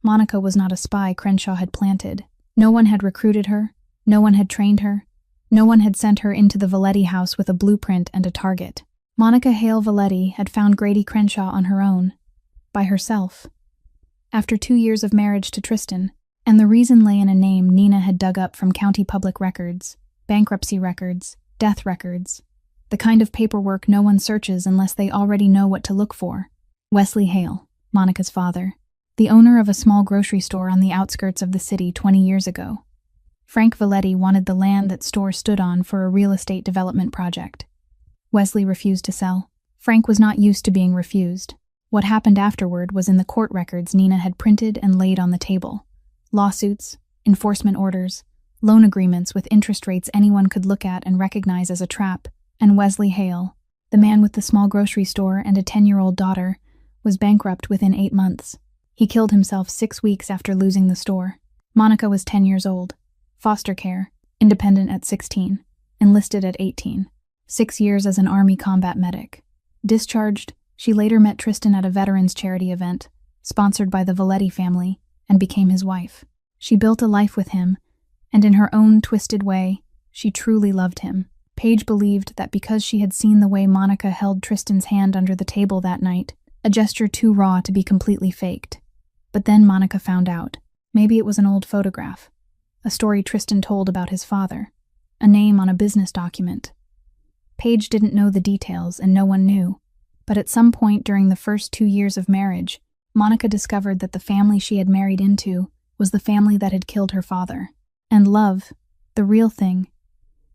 Monica was not a spy Crenshaw had planted. No one had recruited her, no one had trained her, no one had sent her into the Valetti house with a blueprint and a target. Monica Hale Valetti had found Grady Crenshaw on her own, by herself, after 2 years of marriage to Tristan, and the reason lay in a name Nina had dug up from county public records, bankruptcy records, death records, the kind of paperwork no one searches unless they already know what to look for. Wesley Hale, Monica's father. the owner of a small grocery store on the outskirts of the city 20 years ago. Frank Valetti wanted the land that store stood on for a real estate development project. Wesley refused to sell. Frank was not used to being refused. What happened afterward was in the court records Nina had printed and laid on the table. Lawsuits, enforcement orders, loan agreements with interest rates anyone could look at and recognize as a trap, and Wesley Hale, the man with the small grocery store and a 10-year-old daughter, was bankrupt within 8 months. He killed himself 6 weeks after losing the store. Monica was 10 years old, foster care, independent at 16, enlisted at 18, 6 years as an Army combat medic. Discharged, she later met Tristan at a veterans charity event, sponsored by the Valetti family, and became his wife. She built a life with him, and in her own twisted way, she truly loved him. Paige believed that because she had seen the way Monica held Tristan's hand under the table that night, a gesture too raw to be completely faked. But then Monica found out. Maybe it was an old photograph, a story Tristan told about his father, a name on a business document. Paige didn't know the details and no one knew, but at some point during the first 2 years of marriage, Monica discovered that the family she had married into was the family that had killed her father. And love, the real thing,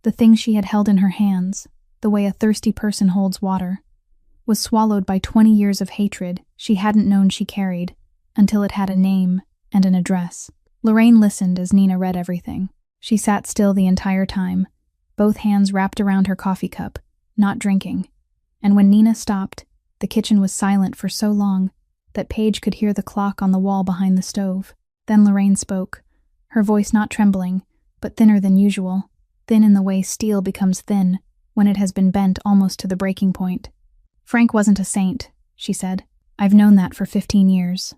the thing she had held in her hands, the way a thirsty person holds water, was swallowed by 20 years of hatred she hadn't known she carried until it had a name and an address. Lorraine listened as Nina read everything. She sat still the entire time, both hands wrapped around her coffee cup, not drinking. And when Nina stopped, the kitchen was silent for so long that Paige could hear the clock on the wall behind the stove. Then Lorraine spoke, her voice not trembling, but thinner than usual, thin in the way steel becomes thin when it has been bent almost to the breaking point. "Frank wasn't a saint," she said. "I've known that for 15 years.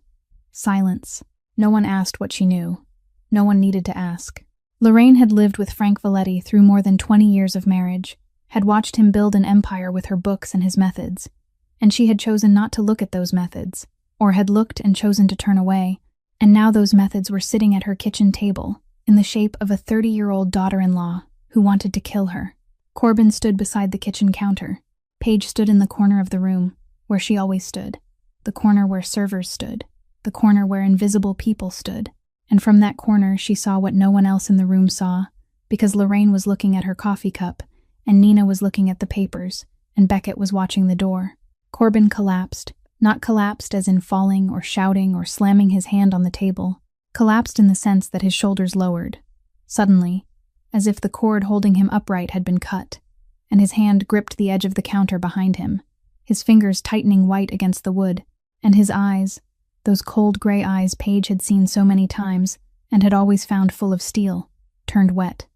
Silence. No one asked what she knew. No one needed to ask. Lorraine had lived with Frank Valetti through more than 20 years of marriage, had watched him build an empire with her books and his methods, and she had chosen not to look at those methods, or had looked and chosen to turn away, and now those methods were sitting at her kitchen table, in the shape of a 30-year-old daughter-in-law who wanted to kill her. Corbin stood beside the kitchen counter. Paige stood in the corner of the room, where she always stood, the corner where servers stood, the corner where invisible people stood, and from that corner she saw what no one else in the room saw, because Lorraine was looking at her coffee cup, and Nina was looking at the papers, and Beckett was watching the door. Corbin collapsed, not collapsed as in falling or shouting or slamming his hand on the table, collapsed in the sense that his shoulders lowered, suddenly, as if the cord holding him upright had been cut, and his hand gripped the edge of the counter behind him, his fingers tightening white against the wood, and his eyes, those cold gray eyes Paige had seen so many times and had always found full of steel, turned wet.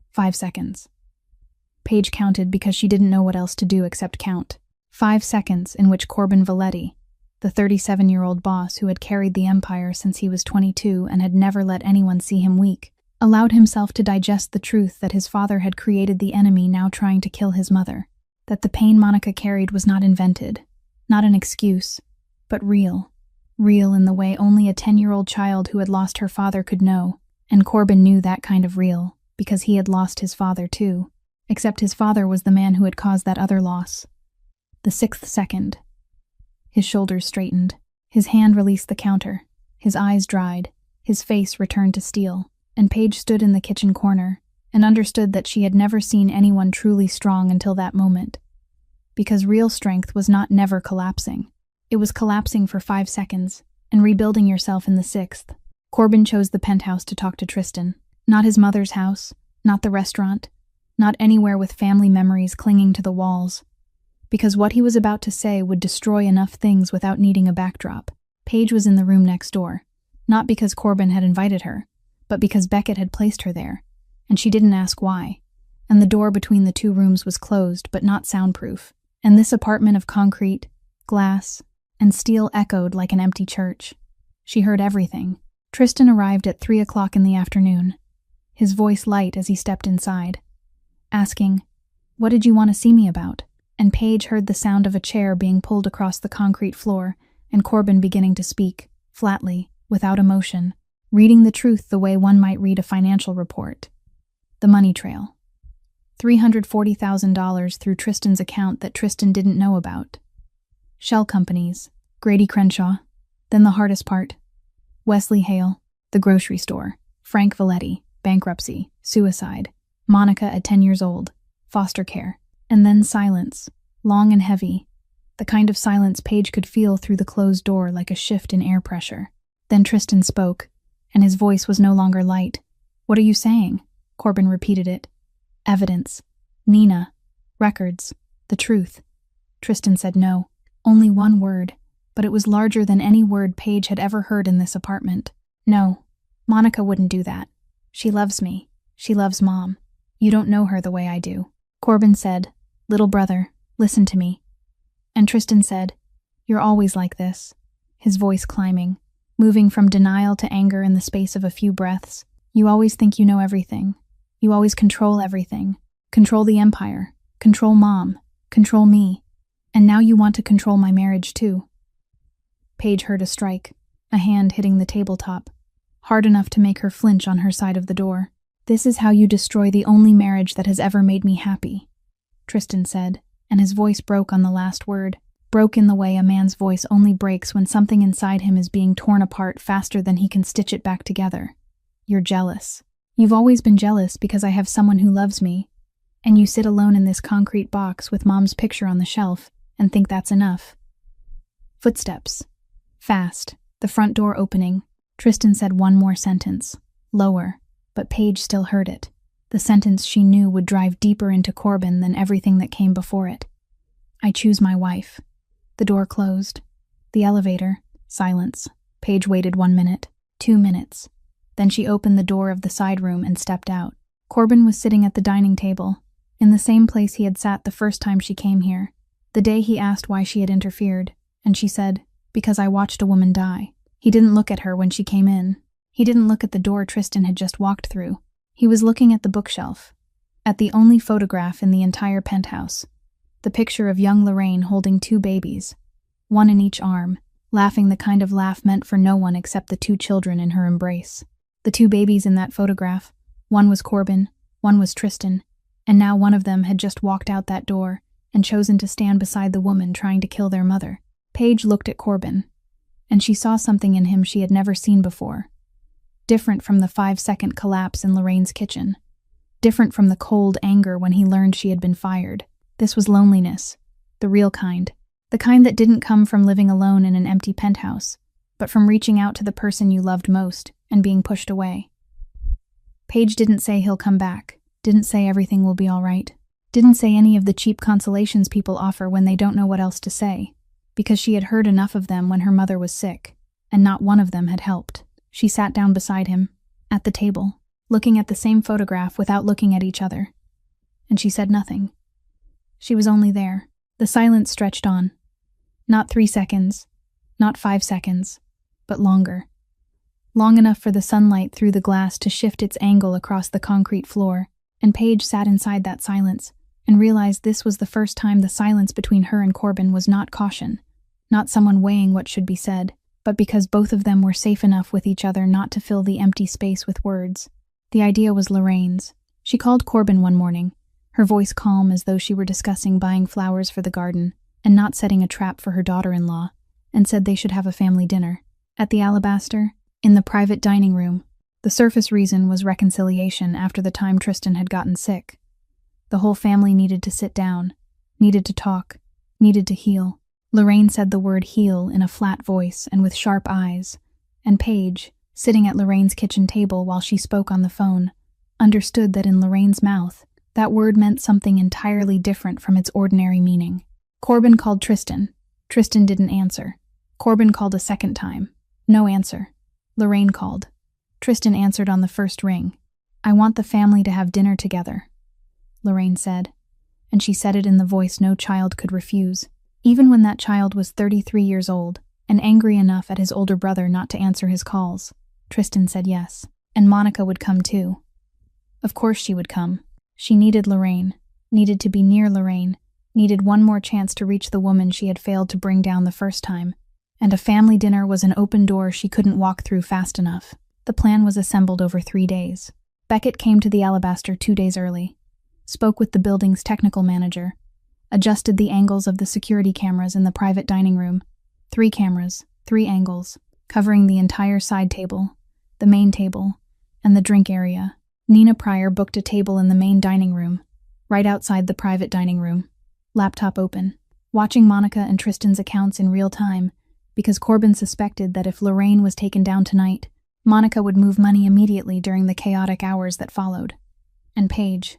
5 seconds. Paige counted because she didn't know what else to do except count. 5 seconds in which Corbin Valetti, the 37-year-old boss who had carried the empire since he was 22 and had never let anyone see him weak, allowed himself to digest the truth that his father had created the enemy now trying to kill his mother, that the pain Monica carried was not invented, not an excuse, but real in the way only a 10-year-old child who had lost her father could know, and Corbin knew that kind of real, because he had lost his father too, except his father was the man who had caused that other loss. The 6th second. His shoulders straightened, his hand released the counter, his eyes dried, his face returned to steel, and Paige stood in the kitchen corner and understood that she had never seen anyone truly strong until that moment, because real strength was not never collapsing. It was collapsing for 5 seconds and rebuilding yourself in the 6th. Corbin chose the penthouse to talk to Tristan, not his mother's house, not the restaurant, not anywhere with family memories clinging to the walls, because what he was about to say would destroy enough things without needing a backdrop. Paige was in the room next door, not because Corbin had invited her, but because Beckett had placed her there, and she didn't ask why, and the door between the 2 rooms was closed but not soundproof, and this apartment of concrete, glass, and steel echoed like an empty church. She heard everything. Tristan arrived at 3 o'clock in the afternoon, his voice light as he stepped inside, asking, "What did you want to see me about?" And Paige heard the sound of a chair being pulled across the concrete floor and Corbin beginning to speak, flatly, without emotion, reading the truth the way one might read a financial report. The money trail. $340,000 through Tristan's account that Tristan didn't know about. Shell companies, Grady Crenshaw, Then the hardest part. Wesley Hale, the grocery store. Frank Valetti, bankruptcy, suicide. Monica at 10 years old, foster care. And then silence, long and heavy. The kind of silence Paige could feel through the closed door like a shift in air pressure. Then Tristan spoke, and his voice was no longer light. "What are you saying?" Corbin repeated it. "Evidence. Nina. Records. The truth." Tristan said no. Only one word, but it was larger than any word Paige had ever heard in this apartment. "No. Monica wouldn't do that. She loves me. She loves Mom. You don't know her the way I do." Corbin said, "Little brother, listen to me." And Tristan said, "You're always like this," his voice climbing, moving from denial to anger in the space of a few breaths. "You always think you know everything. You always control everything. Control the empire. Control Mom. Control me. And now you want to control my marriage too." Paige heard a strike, a hand hitting the tabletop, hard enough to make her flinch on her side of the door. "This is how you destroy the only marriage that has ever made me happy," Tristan said, and his voice broke on the last word, broke in the way a man's voice only breaks when something inside him is being torn apart faster than he can stitch it back together. "You're jealous. You've always been jealous because I have someone who loves me, and you sit alone in this concrete box with Mom's picture on the shelf and think that's enough." Footsteps. Fast. The front door opening. Tristan said one more sentence. Lower. But Paige still heard it. The sentence she knew would drive deeper into Corbin than everything that came before it. "I choose my wife." The door closed. The elevator. Silence. Paige waited 1 minute. 2 minutes. Then she opened the door of the side room and stepped out. Corbin was sitting at the dining table, in the same place he had sat the first time she came here, the day he asked why she had interfered, and she said, "Because I watched a woman die." He didn't look at her when she came in. He didn't look at the door Tristan had just walked through. He was looking at the bookshelf, at the only photograph in the entire penthouse, the picture of young Lorraine holding 2 babies, one in each arm, laughing the kind of laugh meant for no one except the 2 children in her embrace. The 2 babies in that photograph, one was Corbin, one was Tristan, and now one of them had just walked out that door and chosen to stand beside the woman trying to kill their mother. Paige looked at Corbin, and she saw something in him she had never seen before. Different from the 5-second collapse in Lorraine's kitchen. Different from the cold anger when he learned she had been fired. This was loneliness, the real kind. The kind that didn't come from living alone in an empty penthouse, but from reaching out to the person you loved most and being pushed away. Paige didn't say he'll come back, didn't say everything will be all right, didn't say any of the cheap consolations people offer when they don't know what else to say, because she had heard enough of them when her mother was sick, and not one of them had helped. She sat down beside him, at the table, looking at the same photograph without looking at each other. And she said nothing. She was only there. The silence stretched on. Not 3 seconds, not 5 seconds, but longer. Long enough for the sunlight through the glass to shift its angle across the concrete floor, and Paige sat inside that silence and realized this was the first time the silence between her and Corbin was not caution, not someone weighing what should be said, but because both of them were safe enough with each other not to fill the empty space with words. The idea was Lorraine's. She called Corbin one morning, her voice calm as though she were discussing buying flowers for the garden and not setting a trap for her daughter-in-law, and said they should have a family dinner. At the Alabaster, in the private dining room. The surface reason was reconciliation after the time Tristan had gotten sick. The whole family needed to sit down, needed to talk, needed to heal. Lorraine said the word heal in a flat voice and with sharp eyes, and Paige, sitting at Lorraine's kitchen table while she spoke on the phone, understood that in Lorraine's mouth, that word meant something entirely different from its ordinary meaning. Corbin called Tristan. Tristan didn't answer. Corbin called a second time. No answer. Lorraine called. Tristan answered on the first ring. "I want the family to have dinner together," Lorraine said, and she said it in the voice no child could refuse, even when that child was 33 years old and angry enough at his older brother not to answer his calls. Tristan said yes, and Monica would come too. Of course she would come. She needed Lorraine, needed to be near Lorraine, needed one more chance to reach the woman she had failed to bring down the first time, and a family dinner was an open door she couldn't walk through fast enough. The plan was assembled over 3 days. Beckett came to the Alabaster 2 days early, spoke with the building's technical manager, adjusted the angles of the security cameras in the private dining room. 3 cameras, 3 angles, covering the entire side table, the main table, and the drink area. Nina Pryor booked a table in the main dining room, right outside the private dining room, laptop open, watching Monica and Tristan's accounts in real time, because Corbin suspected that if Lorraine was taken down tonight, Monica would move money immediately during the chaotic hours that followed. And Paige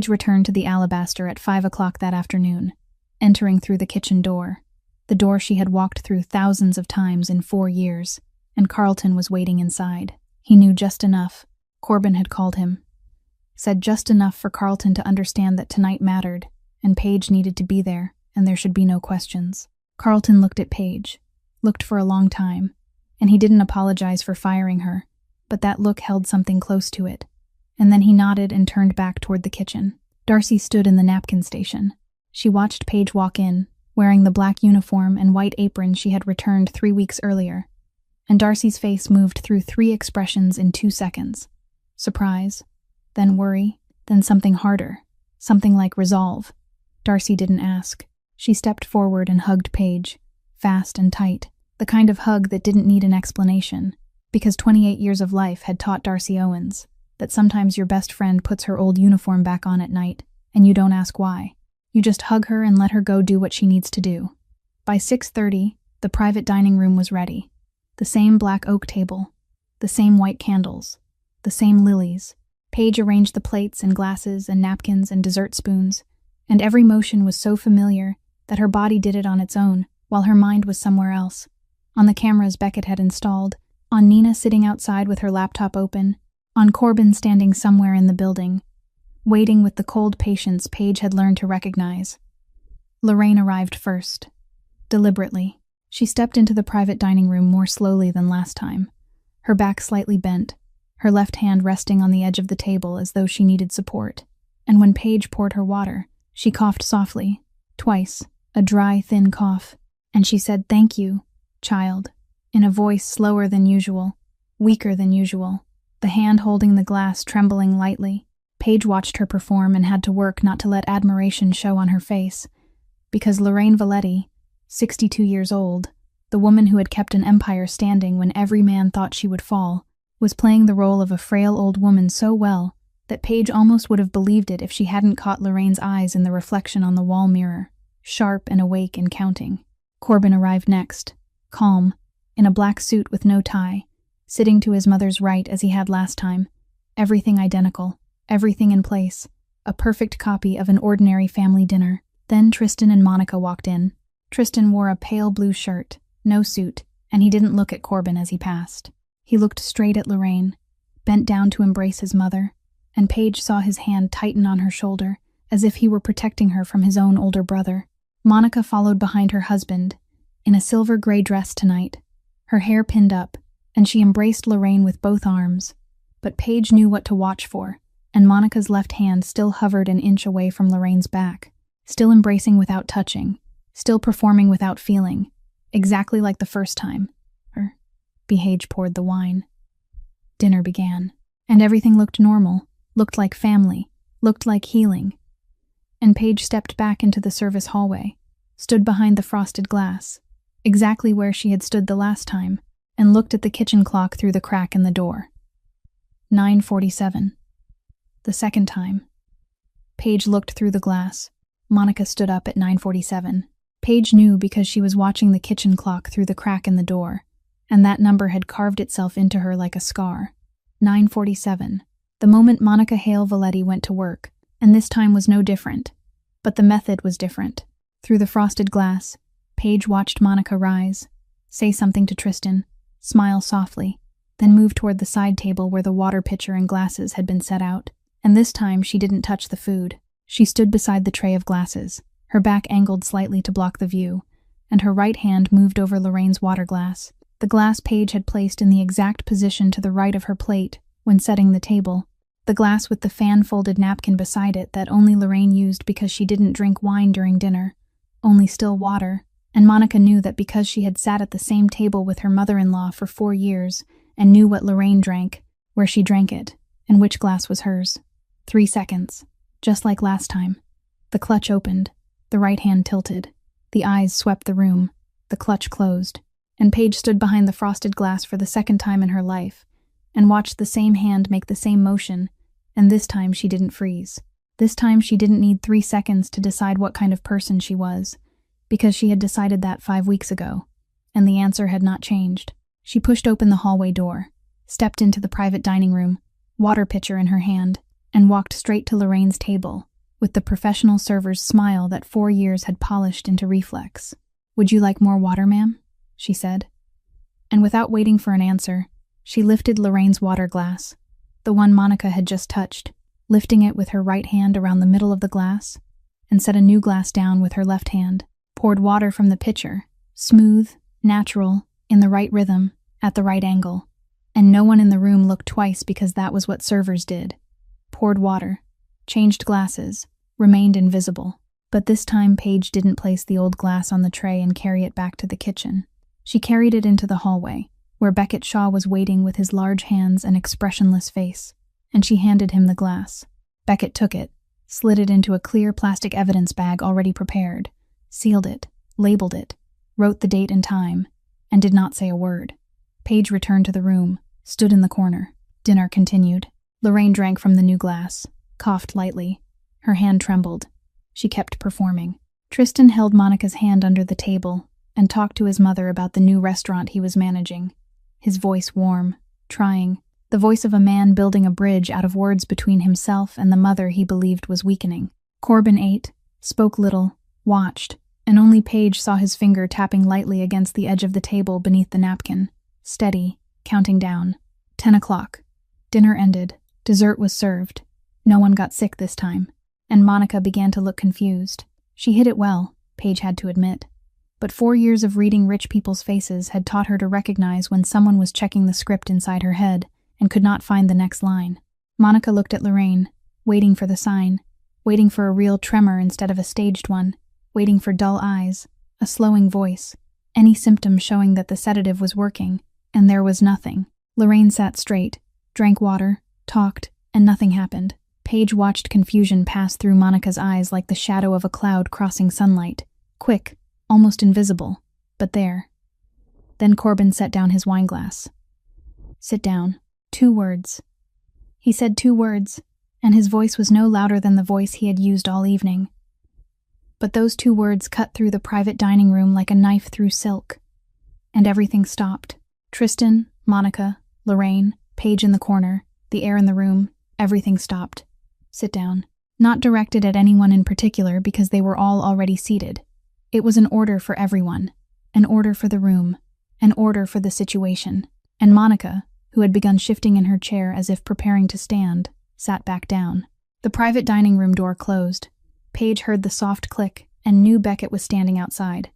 returned to the Alabaster at 5 o'clock that afternoon, entering through the kitchen door, the door she had walked through thousands of times in 4 years, and Carlton was waiting inside. He knew just enough. Corbin had called him. Said just enough for Carlton to understand that tonight mattered, and Paige needed to be there, and there should be no questions. Carlton looked at Paige, looked for a long time, and he didn't apologize for firing her, but that look held something close to it. And then he nodded and turned back toward the kitchen. Darcy stood in the napkin station. She watched Paige walk in, wearing the black uniform and white apron she had returned 3 weeks earlier, and Darcy's face moved through 3 expressions in 2 seconds. Surprise, then worry, then something harder, something like resolve. Darcy didn't ask. She stepped forward and hugged Paige, fast and tight, the kind of hug that didn't need an explanation, because 28 years of life had taught Darcy Owens that sometimes your best friend puts her old uniform back on at night, and you don't ask why. You just hug her and let her go do what she needs to do. By 6:30, the private dining room was ready. The same black oak table, the same white candles, the same lilies. Paige arranged the plates and glasses and napkins and dessert spoons, and every motion was so familiar that her body did it on its own, while her mind was somewhere else. On the cameras Beckett had installed, on Nina sitting outside with her laptop open, on Corbin standing somewhere in the building, waiting with the cold patience Paige had learned to recognize. Lorraine arrived first. Deliberately, she stepped into the private dining room more slowly than last time, her back slightly bent, her left hand resting on the edge of the table as though she needed support. And when Paige poured her water, she coughed softly, twice, a dry, thin cough, and she said, "Thank you, child," in a voice slower than usual, weaker than usual, the hand holding the glass trembling lightly. Paige watched her perform and had to work not to let admiration show on her face, because Lorraine Valetti, 62 years old, the woman who had kept an empire standing when every man thought she would fall, was playing the role of a frail old woman so well that Paige almost would have believed it if she hadn't caught Lorraine's eyes in the reflection on the wall mirror, sharp and awake and counting. Corbin arrived next, calm, in a black suit with no tie, sitting to his mother's right as he had last time, everything identical, everything in place, a perfect copy of an ordinary family dinner. Then Tristan and Monica walked in. Tristan wore a pale blue shirt, no suit, and he didn't look at Corbin as he passed. He looked straight at Lorraine, bent down to embrace his mother, and Paige saw his hand tighten on her shoulder, as if he were protecting her from his own older brother. Monica followed behind her husband, in a silver-gray dress tonight, her hair pinned up, and she embraced Lorraine with both arms. But Paige knew what to watch for, and Monica's left hand still hovered an inch away from Lorraine's back, still embracing without touching, still performing without feeling, exactly like the first time. Paige poured the wine. Dinner began, and everything looked normal, looked like family, looked like healing. And Paige stepped back into the service hallway, stood behind the frosted glass, exactly where she had stood the last time, and looked at the kitchen clock through the crack in the door. 9:47. The second time. Paige looked through the glass. Monica stood up at 9:47. Paige knew because she was watching the kitchen clock through the crack in the door, and that number had carved itself into her like a scar. 9:47. The moment Monica Hale Valetti went to work, and this time was no different. But the method was different. Through the frosted glass, Paige watched Monica rise, say something to Tristan, smile softly, then move toward the side table where the water pitcher and glasses had been set out. And this time she didn't touch the food. She stood beside the tray of glasses, her back angled slightly to block the view, and her right hand moved over Lorraine's water glass, the glass Paige had placed in the exact position to the right of her plate when setting the table, the glass with the fan-folded napkin beside it that only Lorraine used because she didn't drink wine during dinner, only still water, and Monica knew that because she had sat at the same table with her mother-in-law for 4 years and knew what Lorraine drank, where she drank it, and which glass was hers. 3 seconds, just like last time. The clutch opened, the right hand tilted, the eyes swept the room, the clutch closed. and Paige stood behind the frosted glass for the second time in her life and watched the same hand make the same motion, and this time she didn't freeze. This time she didn't need 3 seconds to decide what kind of person she was, because she had decided that 5 weeks ago, and the answer had not changed. She pushed open the hallway door, stepped into the private dining room, water pitcher in her hand, and walked straight to Lorraine's table, with the professional server's smile that 4 years had polished into reflex. "Would you like more water, ma'am?" she said. And without waiting for an answer, she lifted Lorraine's water glass, the one Monica had just touched, lifting it with her right hand around the middle of the glass, and set a new glass down with her left hand, poured water from the pitcher, smooth, natural, in the right rhythm, at the right angle, and no one in the room looked twice because that was what servers did. Poured water, changed glasses, remained invisible. But this time Paige didn't place the old glass on the tray and carry it back to the kitchen. She carried it into the hallway, where Beckett Shaw was waiting with his large hands and expressionless face, and she handed him the glass. Beckett took it, slid it into a clear plastic evidence bag already prepared, sealed it, labeled it, wrote the date and time, and did not say a word. Paige returned to the room, stood in the corner. Dinner continued. Lorraine drank from the new glass, coughed lightly. Her hand trembled. She kept performing. Tristan held Monica's hand under the table and talked to his mother about the new restaurant he was managing. His voice warm, trying, the voice of a man building a bridge out of words between himself and the mother he believed was weakening. Corbin ate, spoke little, watched, and only Paige saw his finger tapping lightly against the edge of the table beneath the napkin. Steady, counting down. 10 o'clock. Dinner ended. Dessert was served. No one got sick this time, and Monica began to look confused. She hid it well, Paige had to admit. But 4 years of reading rich people's faces had taught her to recognize when someone was checking the script inside her head and could not find the next line. Monica looked at Lorraine, waiting for the sign, waiting for a real tremor instead of a staged one, waiting for dull eyes, a slowing voice, any symptom showing that the sedative was working, and there was nothing. Lorraine sat straight, drank water, talked, and nothing happened. Paige watched confusion pass through Monica's eyes like the shadow of a cloud crossing sunlight, quick, almost invisible, but there. Then Corbin set down his wineglass. "Sit down." 2 words. He said 2 words, and his voice was no louder than the voice he had used all evening. But those 2 words cut through the private dining room like a knife through silk. And everything stopped. Tristan, Monica, Lorraine, Paige in the corner, the air in the room, everything stopped. "Sit down." Not directed at anyone in particular because they were all already seated. It was an order for everyone, an order for the room, an order for the situation. And Monica, who had begun shifting in her chair as if preparing to stand, sat back down. The private dining room door closed. Paige heard the soft click and knew Beckett was standing outside.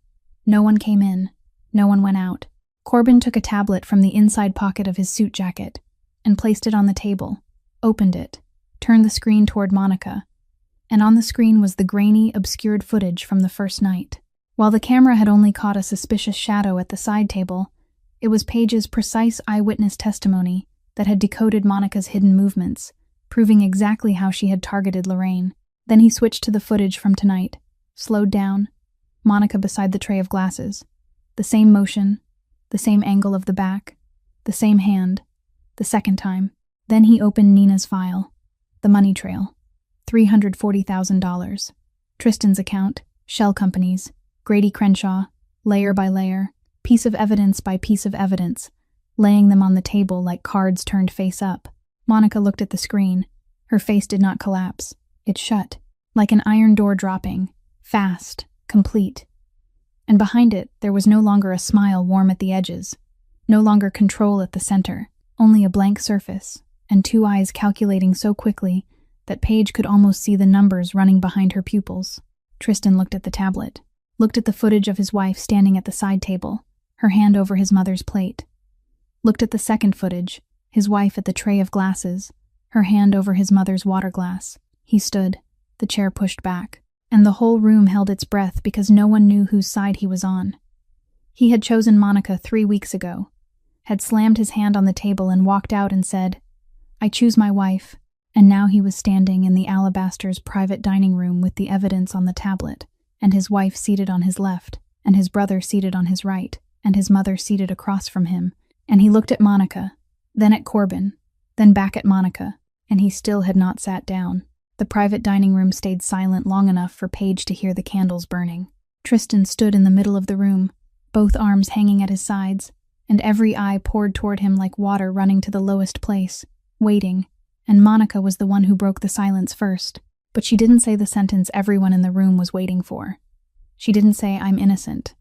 No one came in. No one went out. Corbin took a tablet from the inside pocket of his suit jacket and placed it on the table, opened it, turned the screen toward Monica, and on the screen was the grainy, obscured footage from the first night. While the camera had only caught a suspicious shadow at the side table, it was Paige's precise eyewitness testimony that had decoded Monica's hidden movements, proving exactly how she had targeted Lorraine. Then he switched to the footage from tonight, slowed down, Monica beside the tray of glasses. The same motion, the same angle of the back, the same hand, the second time. Then he opened Nina's file, the money trail, $340,000. Tristan's account, shell companies, Grady Crenshaw, layer by layer, piece of evidence by piece of evidence, laying them on the table like cards turned face up. Monica looked at the screen. Her face did not collapse. It shut, like an iron door dropping, fast, complete. And behind it, there was no longer a smile warm at the edges, no longer control at the center, only a blank surface, and 2 eyes calculating so quickly that Paige could almost see the numbers running behind her pupils. Tristan looked at the tablet, looked at the footage of his wife standing at the side table, her hand over his mother's plate. Looked at the second footage, his wife at the tray of glasses, her hand over his mother's water glass. He stood, the chair pushed back, and the whole room held its breath because no one knew whose side he was on. He had chosen Monica 3 weeks ago, had slammed his hand on the table and walked out and said, "I choose my wife," and now he was standing in the Alabaster's private dining room with the evidence on the tablet, and his wife seated on his left, and his brother seated on his right, and his mother seated across from him, and he looked at Monica, then at Corbin, then back at Monica, and he still had not sat down. The private dining room stayed silent long enough for Paige to hear the candles burning. Tristan stood in the middle of the room, both arms hanging at his sides, and every eye poured toward him like water running to the lowest place, waiting, and Monica was the one who broke the silence first. But she didn't say the sentence everyone in the room was waiting for. She didn't say, "I'm innocent."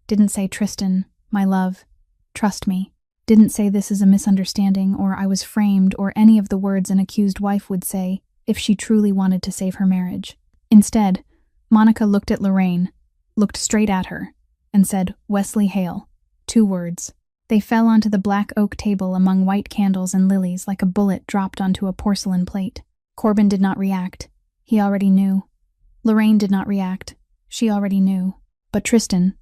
Didn't say, "Tristan, my love, trust me." Didn't say, "This is a misunderstanding," or "I was framed," or any of the words an accused wife would say if she truly wanted to save her marriage. Instead, Monica looked at Lorraine, looked straight at her, and said, "Wesley Hale." 2 words. They fell onto the black oak table among white candles and lilies like a bullet dropped onto a porcelain plate. Corbin did not react. He already knew. Lorraine did not react. She already knew. But Tristan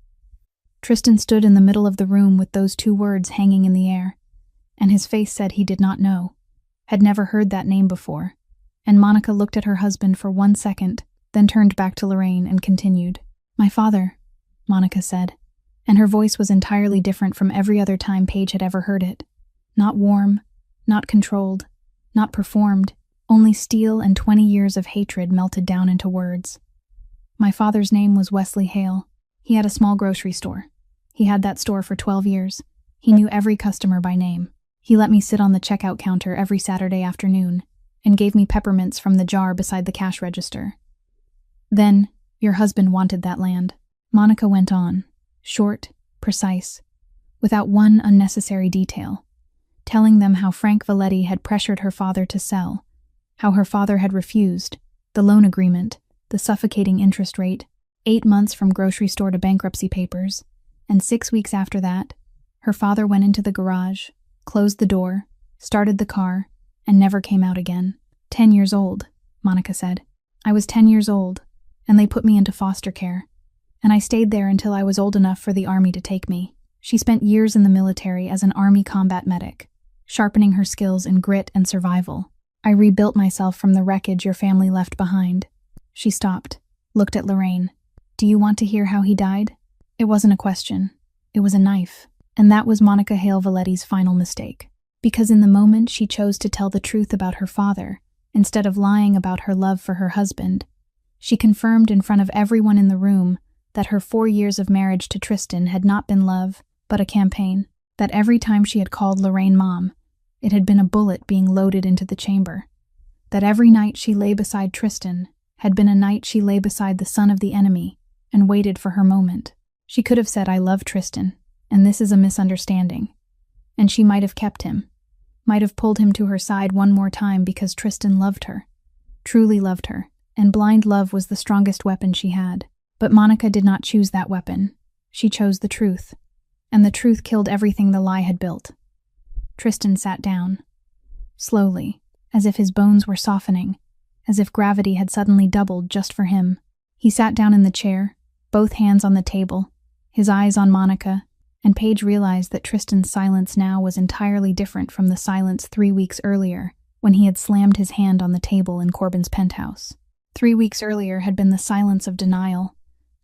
stood in the middle of the room with those 2 words hanging in the air, and his face said he did not know, had never heard that name before. And Monica looked at her husband for 1 second, then turned back to Lorraine and continued. "My father," Monica said, and her voice was entirely different from every other time Paige had ever heard it. Not warm, not controlled, not performed, only steel and 20 years of hatred melted down into words. "My father's name was Wesley Hale. He had a small grocery store. He had that store for 12 years. He knew every customer by name. He let me sit on the checkout counter every Saturday afternoon and gave me peppermints from the jar beside the cash register. Then, your husband wanted that land." Monica went on, short, precise, without one unnecessary detail, telling them how Frank Valetti had pressured her father to sell, how her father had refused, the loan agreement, the suffocating interest rate, 8 months from grocery store to bankruptcy papers, and 6 weeks after that, her father went into the garage, closed the door, started the car, and never came out again. 10 years old, Monica said. "I was 10 years old, and they put me into foster care, and I stayed there until I was old enough for the army to take me." She spent years in the military as an army combat medic, sharpening her skills in grit and survival. "I rebuilt myself from the wreckage your family left behind." She stopped, looked at Lorraine. "Do you want to hear how he died?" It wasn't a question. It was a knife. And that was Monica Hale Valetti's final mistake. Because in the moment she chose to tell the truth about her father, instead of lying about her love for her husband. She confirmed in front of everyone in the room that her 4 years of marriage to Tristan had not been love, but a campaign. That every time she had called Lorraine mom, it had been a bullet being loaded into the chamber. That every night she lay beside Tristan had been a night she lay beside the son of the enemy and waited for her moment. She could have said, "I love Tristan, and this is a misunderstanding." And she might have kept him, might have pulled him to her side one more time because Tristan loved her, truly loved her, and blind love was the strongest weapon she had. But Monica did not choose that weapon. She chose the truth, and the truth killed everything the lie had built. Tristan sat down, slowly, as if his bones were softening, as if gravity had suddenly doubled just for him. He sat down in the chair, both hands on the table, his eyes on Monica, and Paige realized that Tristan's silence now was entirely different from the silence 3 weeks earlier, when he had slammed his hand on the table in Corbin's penthouse. 3 weeks earlier had been the silence of denial,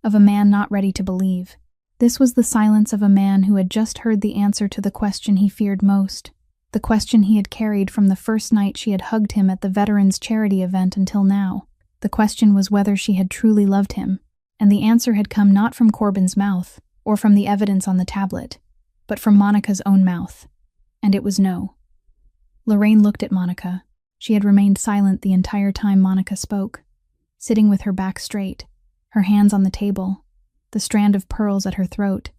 of a man not ready to believe. This was the silence of a man who had just heard the answer to the question he feared most, the question he had carried from the first night she had hugged him at the Veterans Charity event until now. The question was whether she had truly loved him, and the answer had come not from Corbin's mouth, or from the evidence on the tablet, but from Monica's own mouth, and it was no. Lorraine looked at Monica. She had remained silent the entire time Monica spoke, sitting with her back straight, her hands on the table, the strand of pearls at her throat,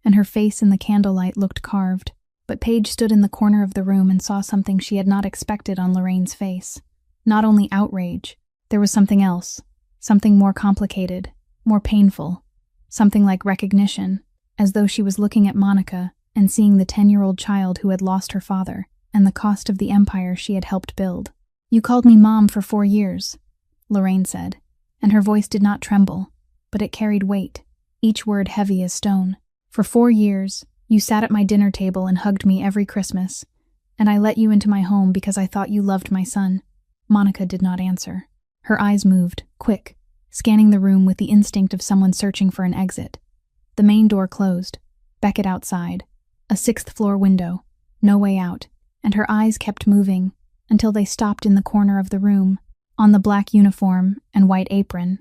and her face in the candlelight looked carved. But Paige stood in the corner of the room and saw something she had not expected on Lorraine's face. Not only outrage, there was something else, something more complicated, more painful, something like recognition, as though she was looking at Monica and seeing the 10-year-old child who had lost her father and the cost of the empire she had helped build. "You called me Mom for 4 years, Lorraine said, and her voice did not tremble, but it carried weight, each word heavy as stone. "For 4 years, you sat at my dinner table and hugged me every Christmas, and I let you into my home because I thought you loved my son." Monica did not answer. Her eyes moved, quick, scanning the room with the instinct of someone searching for an exit. The main door closed. Beckett outside. A sixth-floor window. No way out. And her eyes kept moving until they stopped in the corner of the room, on the black uniform and white apron,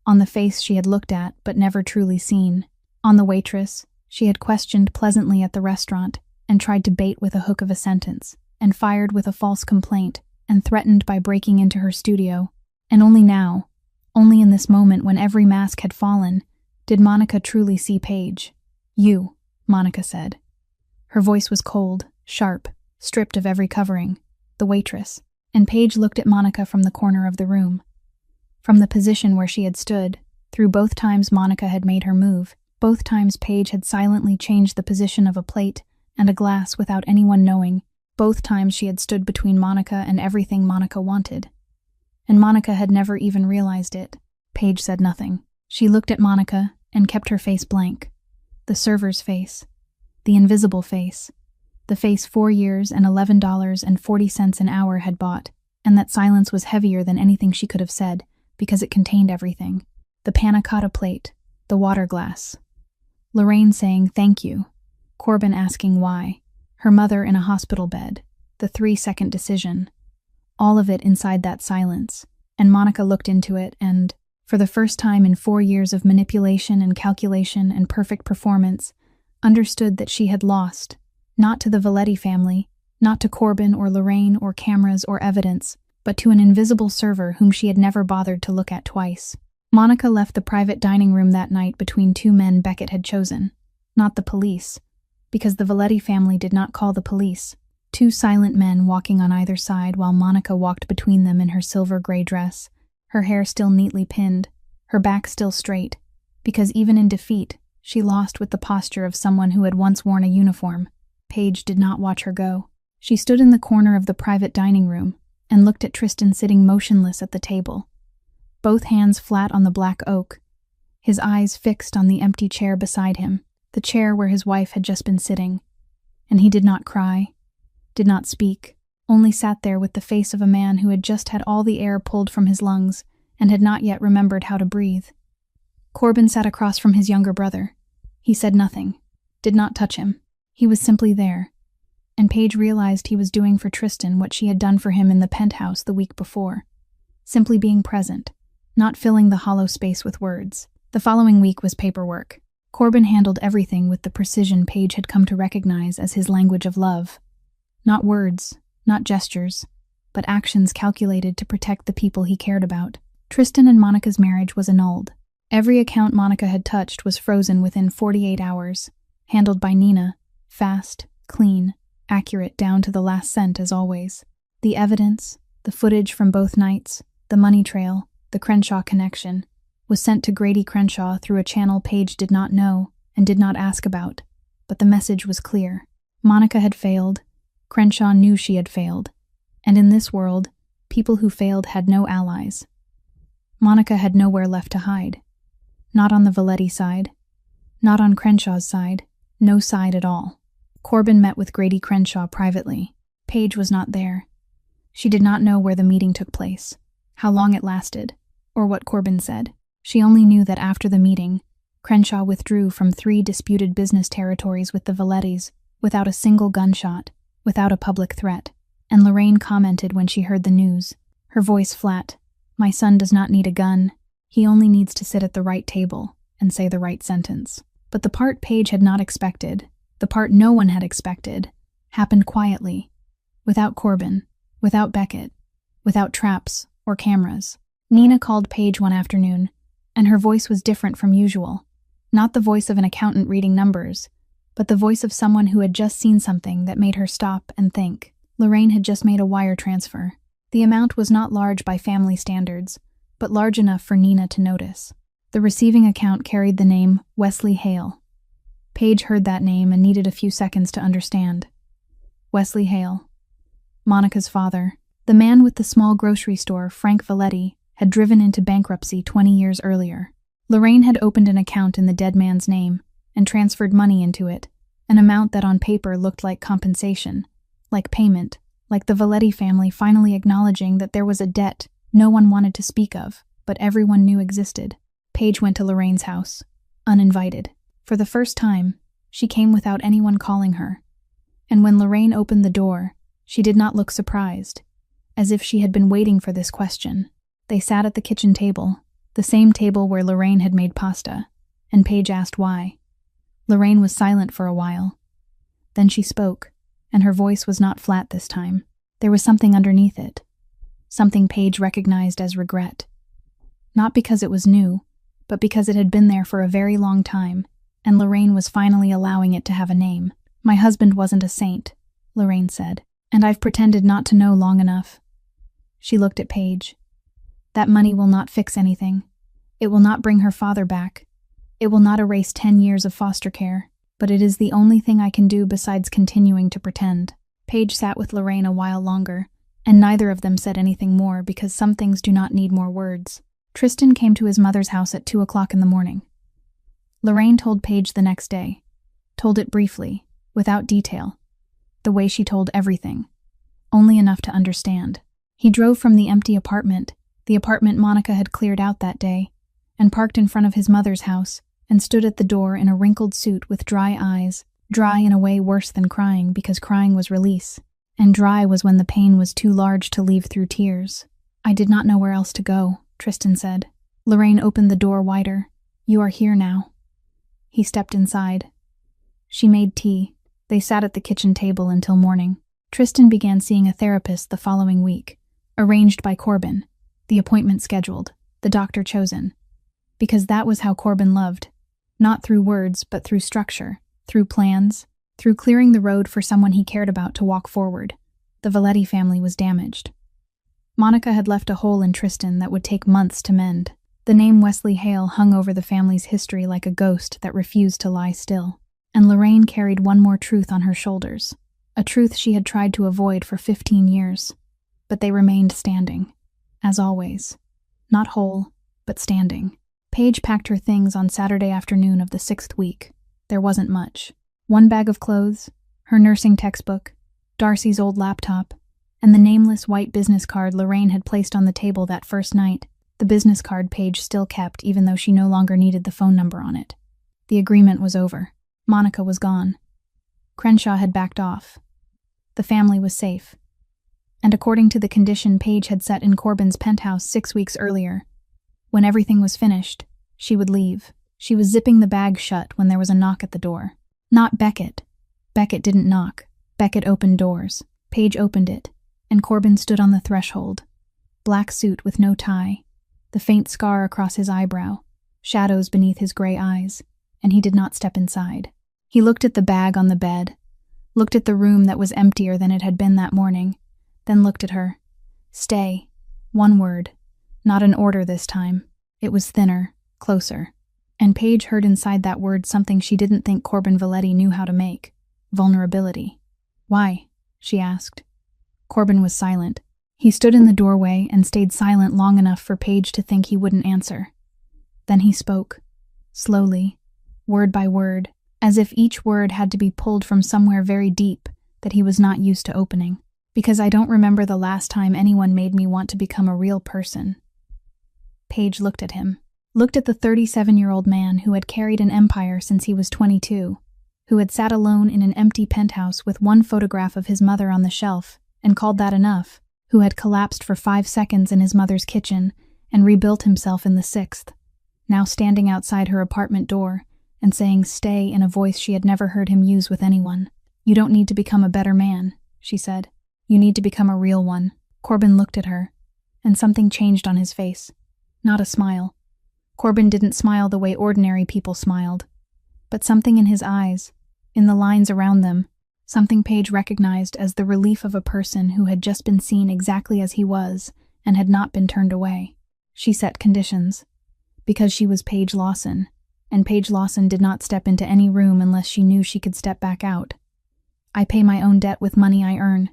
on the face she had looked at but never truly seen, on the waitress she had questioned pleasantly at the restaurant and tried to bait with a hook of a sentence, and fired with a false complaint, and threatened by breaking into her studio. And only now, only in this moment when every mask had fallen, did Monica truly see Paige. "You," Monica said. Her voice was cold, sharp, stripped of every covering. The waitress. And Paige looked at Monica from the corner of the room. From the position where she had stood, through both times Monica had made her move, both times Paige had silently changed the position of a plate and a glass without anyone knowing, both times she had stood between Monica and everything Monica wanted. And Monica had never even realized it. Paige said nothing. She looked at Monica and kept her face blank. The server's face. The invisible face. The face 4 years and $11.40 an hour had bought, and that silence was heavier than anything she could have said, because it contained everything. The panna cotta plate, the water glass. Lorraine saying thank you, Corbin asking why, her mother in a hospital bed, the 3-second decision. All of it inside that silence, and Monica looked into it and, for the first time in 4 years of manipulation and calculation and perfect performance, understood that she had lost. Not to the Valetti family, not to Corbin or Lorraine or cameras or evidence, but to an invisible server whom she had never bothered to look at twice. Monica left the private dining room that night between 2 men Beckett had chosen, not the police, because the Valetti family did not call the police. 2 silent men walking on either side while Monica walked between them in her silver-gray dress, her hair still neatly pinned, her back still straight, because even in defeat, she lost with the posture of someone who had once worn a uniform. Paige did not watch her go. She stood in the corner of the private dining room and looked at Tristan sitting motionless at the table, both hands flat on the black oak, his eyes fixed on the empty chair beside him, the chair where his wife had just been sitting. And he did not cry, did not speak, only sat there with the face of a man who had just had all the air pulled from his lungs and had not yet remembered how to breathe. Corbin sat across from his younger brother. He said nothing, did not touch him. He was simply there, and Paige realized he was doing for Tristan what she had done for him in the penthouse the week before, simply being present, not filling the hollow space with words. The following week was paperwork. Corbin handled everything with the precision Paige had come to recognize as his language of love. Not words, not gestures, but actions calculated to protect the people he cared about. Tristan and Monica's marriage was annulled. Every account Monica had touched was frozen within 48 hours, handled by Nina. Fast, clean, accurate down to the last cent as always. The evidence, the footage from both nights, the money trail, the Crenshaw connection, was sent to Grady Crenshaw through a channel Paige did not know and did not ask about, but the message was clear. Monica had failed, Crenshaw knew she had failed, and in this world, people who failed had no allies. Monica had nowhere left to hide. Not on the Valetti side, not on Crenshaw's side, no side at all. Corbin met with Grady Crenshaw privately. Paige was not there. She did not know where the meeting took place, how long it lasted, or what Corbin said. She only knew that after the meeting, Crenshaw withdrew from 3 disputed business territories with the Valettis, without a single gunshot, without a public threat. And Lorraine commented when she heard the news, her voice flat, "My son does not need a gun. He only needs to sit at the right table and say the right sentence." But the part Paige had not expected, the part no one had expected, happened quietly, without Corbin, without Beckett, without traps or cameras. Nina called Paige one afternoon, and her voice was different from usual. Not the voice of an accountant reading numbers, but the voice of someone who had just seen something that made her stop and think. Lorraine had just made a wire transfer. The amount was not large by family standards, but large enough for Nina to notice. The receiving account carried the name Wesley Hale. Paige heard that name and needed a few seconds to understand. Wesley Hale. Monica's father. The man with the small grocery store, Frank Valetti, had driven into bankruptcy 20 years earlier. Lorraine had opened an account in the dead man's name and transferred money into it, an amount that on paper looked like compensation, like payment, like the Valetti family finally acknowledging that there was a debt no one wanted to speak of, but everyone knew existed. Paige went to Lorraine's house, uninvited. For the first time, She came without anyone calling her. And when Lorraine opened the door, she did not look surprised, as if she had been waiting for this question. They sat at the kitchen table, the same table where Lorraine had made pasta, and Paige asked why. Lorraine was silent for a while. Then she spoke, and her voice was not flat this time. There was something underneath it, something Paige recognized as regret. Not because it was new, but because it had been there for a very long time, and Lorraine was finally allowing it to have a name. "My husband wasn't a saint," Lorraine said, "and I've pretended not to know long enough." She looked at Paige. "That money will not fix anything. It will not bring her father back. It will not erase 10 years of foster care, but it is the only thing I can do besides continuing to pretend." Paige sat with Lorraine a while longer, and neither of them said anything more because some things do not need more words. Tristan came to his mother's house at 2 o'clock in the morning. Lorraine told Paige the next day, told it briefly, without detail, the way she told everything, only enough to understand. He drove from the empty apartment, the apartment Monica had cleared out that day, and parked in front of his mother's house, and stood at the door in a wrinkled suit with dry eyes, dry in a way worse than crying because crying was release, and dry was when the pain was too large to leave through tears. "I did not know where else to go," Tristan said. Lorraine opened the door wider. "You are here now." He stepped inside. She made tea. They sat at the kitchen table until morning. Tristan began seeing a therapist the following week, arranged by Corbin, the appointment scheduled, the doctor chosen. Because that was how Corbin loved, not through words but through structure, through plans, through clearing the road for someone he cared about to walk forward. The Valetti family was damaged. Monica had left a hole in Tristan that would take months to mend. The name Wesley Hale hung over the family's history like a ghost that refused to lie still. And Lorraine carried one more truth on her shoulders, a truth she had tried to avoid for 15 years. But they remained standing, as always. Not whole, but standing. Paige packed her things on Saturday afternoon of the 6th week. There wasn't much. One bag of clothes, her nursing textbook, Darcy's old laptop, and the nameless white business card Lorraine had placed on the table that first night. The business card Paige still kept even though she no longer needed the phone number on it. The agreement was over. Monica was gone. Crenshaw had backed off. The family was safe. And according to the condition Paige had set in Corbin's penthouse 6 weeks earlier, when everything was finished, she would leave. She was zipping the bag shut when there was a knock at the door. Not Beckett. Beckett didn't knock. Beckett opened doors. Paige opened it, and Corbin stood on the threshold. Black suit with no tie, the faint scar across his eyebrow, shadows beneath his gray eyes, and he did not step inside. He looked at the bag on the bed, looked at the room that was emptier than it had been that morning, then looked at her. "Stay." One word. Not an order this time. It was thinner, closer. And Paige heard inside that word something she didn't think Corbin Valetti knew how to make. Vulnerability. "Why?" she asked. Corbin was silent. He stood in the doorway and stayed silent long enough for Paige to think he wouldn't answer. Then he spoke, slowly, word by word, as if each word had to be pulled from somewhere very deep that he was not used to opening. "Because I don't remember the last time anyone made me want to become a real person." Paige looked at him, looked at the 37-year-old man who had carried an empire since he was 22, who had sat alone in an empty penthouse with one photograph of his mother on the shelf and called that enough, who had collapsed for 5 seconds in his mother's kitchen and rebuilt himself in the 6th, now standing outside her apartment door and saying "stay" in a voice she had never heard him use with anyone. "You don't need to become a better man," she said. "You need to become a real one." Corbin looked at her, and something changed on his face. Not a smile. Corbin didn't smile the way ordinary people smiled, but something in his eyes, in the lines around them, something Paige recognized as the relief of a person who had just been seen exactly as he was and had not been turned away. She set conditions, because she was Paige Lawson, and Paige Lawson did not step into any room unless she knew she could step back out. "I pay my own debt with money I earn.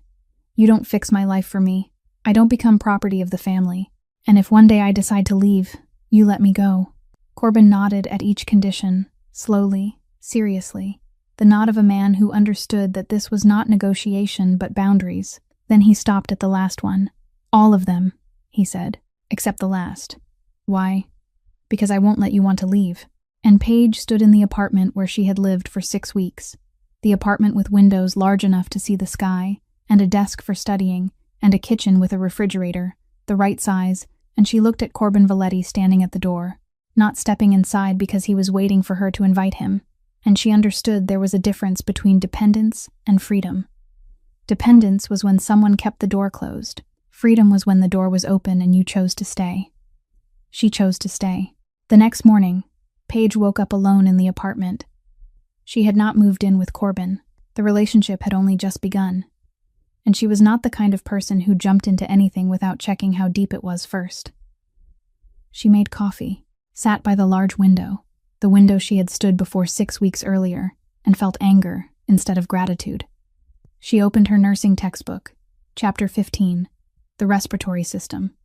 You don't fix my life for me. I don't become property of the family. And if one day I decide to leave, you let me go." Corbin nodded at each condition, slowly, seriously, the nod of a man who understood that this was not negotiation but boundaries. Then he stopped at the last one. "All of them," he said, "except the last." "Why?" "Because I won't let you want to leave. And Paige stood in the apartment where she had lived for 6 weeks. The apartment with windows large enough to see the sky, and a desk for studying, and a kitchen with a refrigerator, the right size, and she looked at Corbin Valetti standing at the door, not stepping inside because he was waiting for her to invite him, and she understood there was a difference between dependence and freedom. Dependence was when someone kept the door closed. Freedom was when the door was open and you chose to stay. She chose to stay. The next morning, Paige woke up alone in the apartment. She had not moved in with Corbin. The relationship had only just begun. And she was not the kind of person who jumped into anything without checking how deep it was first. She made coffee, sat by the large window, the window she had stood before 6 weeks earlier, and felt anger instead of gratitude. She opened her nursing textbook, Chapter 15, The Respiratory System.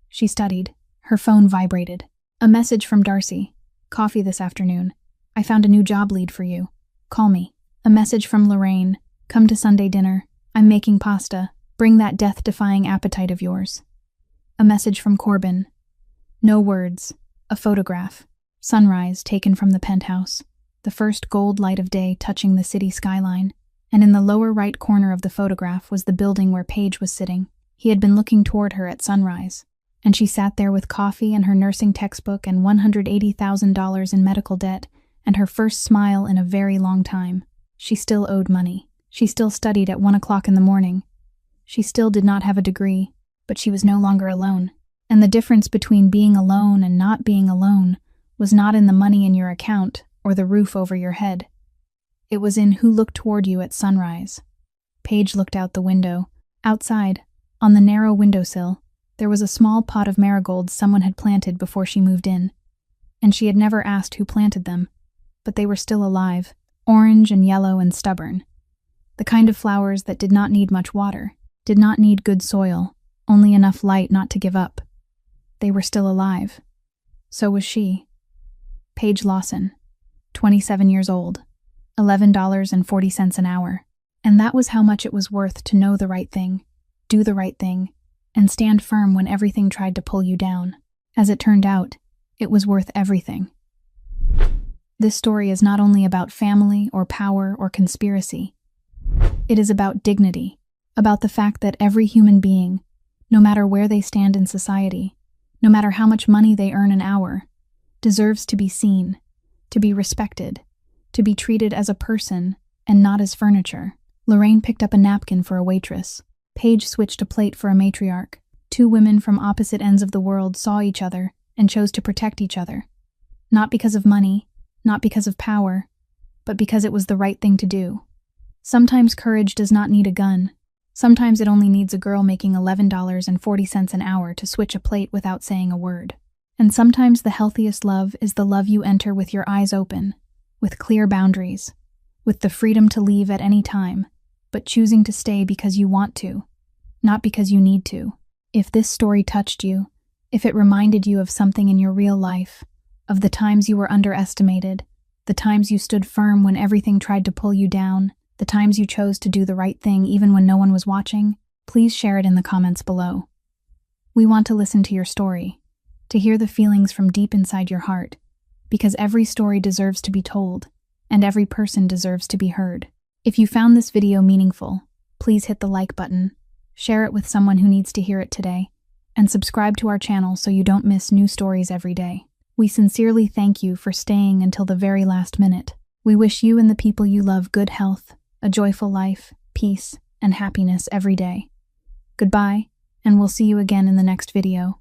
She studied. Her phone vibrated. A message from Darcy. Coffee this afternoon. I found a new job lead for you. Call me. A message from Lorraine. Come to Sunday dinner. I'm making pasta. Bring that death-defying appetite of yours. A message from Corbin. No words. A photograph. Sunrise taken from the penthouse. The first gold light of day touching the city skyline. And in the lower right corner of the photograph was the building where Paige was sitting. He had been looking toward her at sunrise. And she sat there with coffee and her nursing textbook and $180,000 in medical debt, and her first smile in a very long time. She still owed money. She still studied at 1 o'clock in the morning. She still did not have a degree, but she was no longer alone. And the difference between being alone and not being alone was not in the money in your account or the roof over your head. It was in who looked toward you at sunrise. Paige looked out the window. Outside, on the narrow windowsill, there was a small pot of marigolds someone had planted before she moved in. And she had never asked who planted them, but they were still alive, orange and yellow and stubborn. The kind of flowers that did not need much water, did not need good soil, only enough light not to give up. They were still alive. So was she. Paige Lawson, 27 years old, $11.40 an hour. And that was how much it was worth to know the right thing, do the right thing, and stand firm when everything tried to pull you down. As it turned out, it was worth everything. This story is not only about family or power or conspiracy. It is about dignity, about the fact that every human being, no matter where they stand in society, no matter how much money they earn an hour, deserves to be seen, to be respected, to be treated as a person and not as furniture. Lorraine picked up a napkin for a waitress. Paige switched a plate for a matriarch. Two women from opposite ends of the world saw each other and chose to protect each other. Not because of money, not because of power, but because it was the right thing to do. Sometimes courage does not need a gun. Sometimes it only needs a girl making $11.40 an hour to switch a plate without saying a word. And sometimes the healthiest love is the love you enter with your eyes open, with clear boundaries, with the freedom to leave at any time, but choosing to stay because you want to, not because you need to. If this story touched you, if it reminded you of something in your real life, of the times you were underestimated, the times you stood firm when everything tried to pull you down, the times you chose to do the right thing even when no one was watching, please share it in the comments below. We want to listen to your story, to hear the feelings from deep inside your heart, because every story deserves to be told, and every person deserves to be heard. If you found this video meaningful, please hit the like button, share it with someone who needs to hear it today, and subscribe to our channel so you don't miss new stories every day. We sincerely thank you for staying until the very last minute. We wish you and the people you love good health, a joyful life, peace, and happiness every day. Goodbye, and we'll see you again in the next video.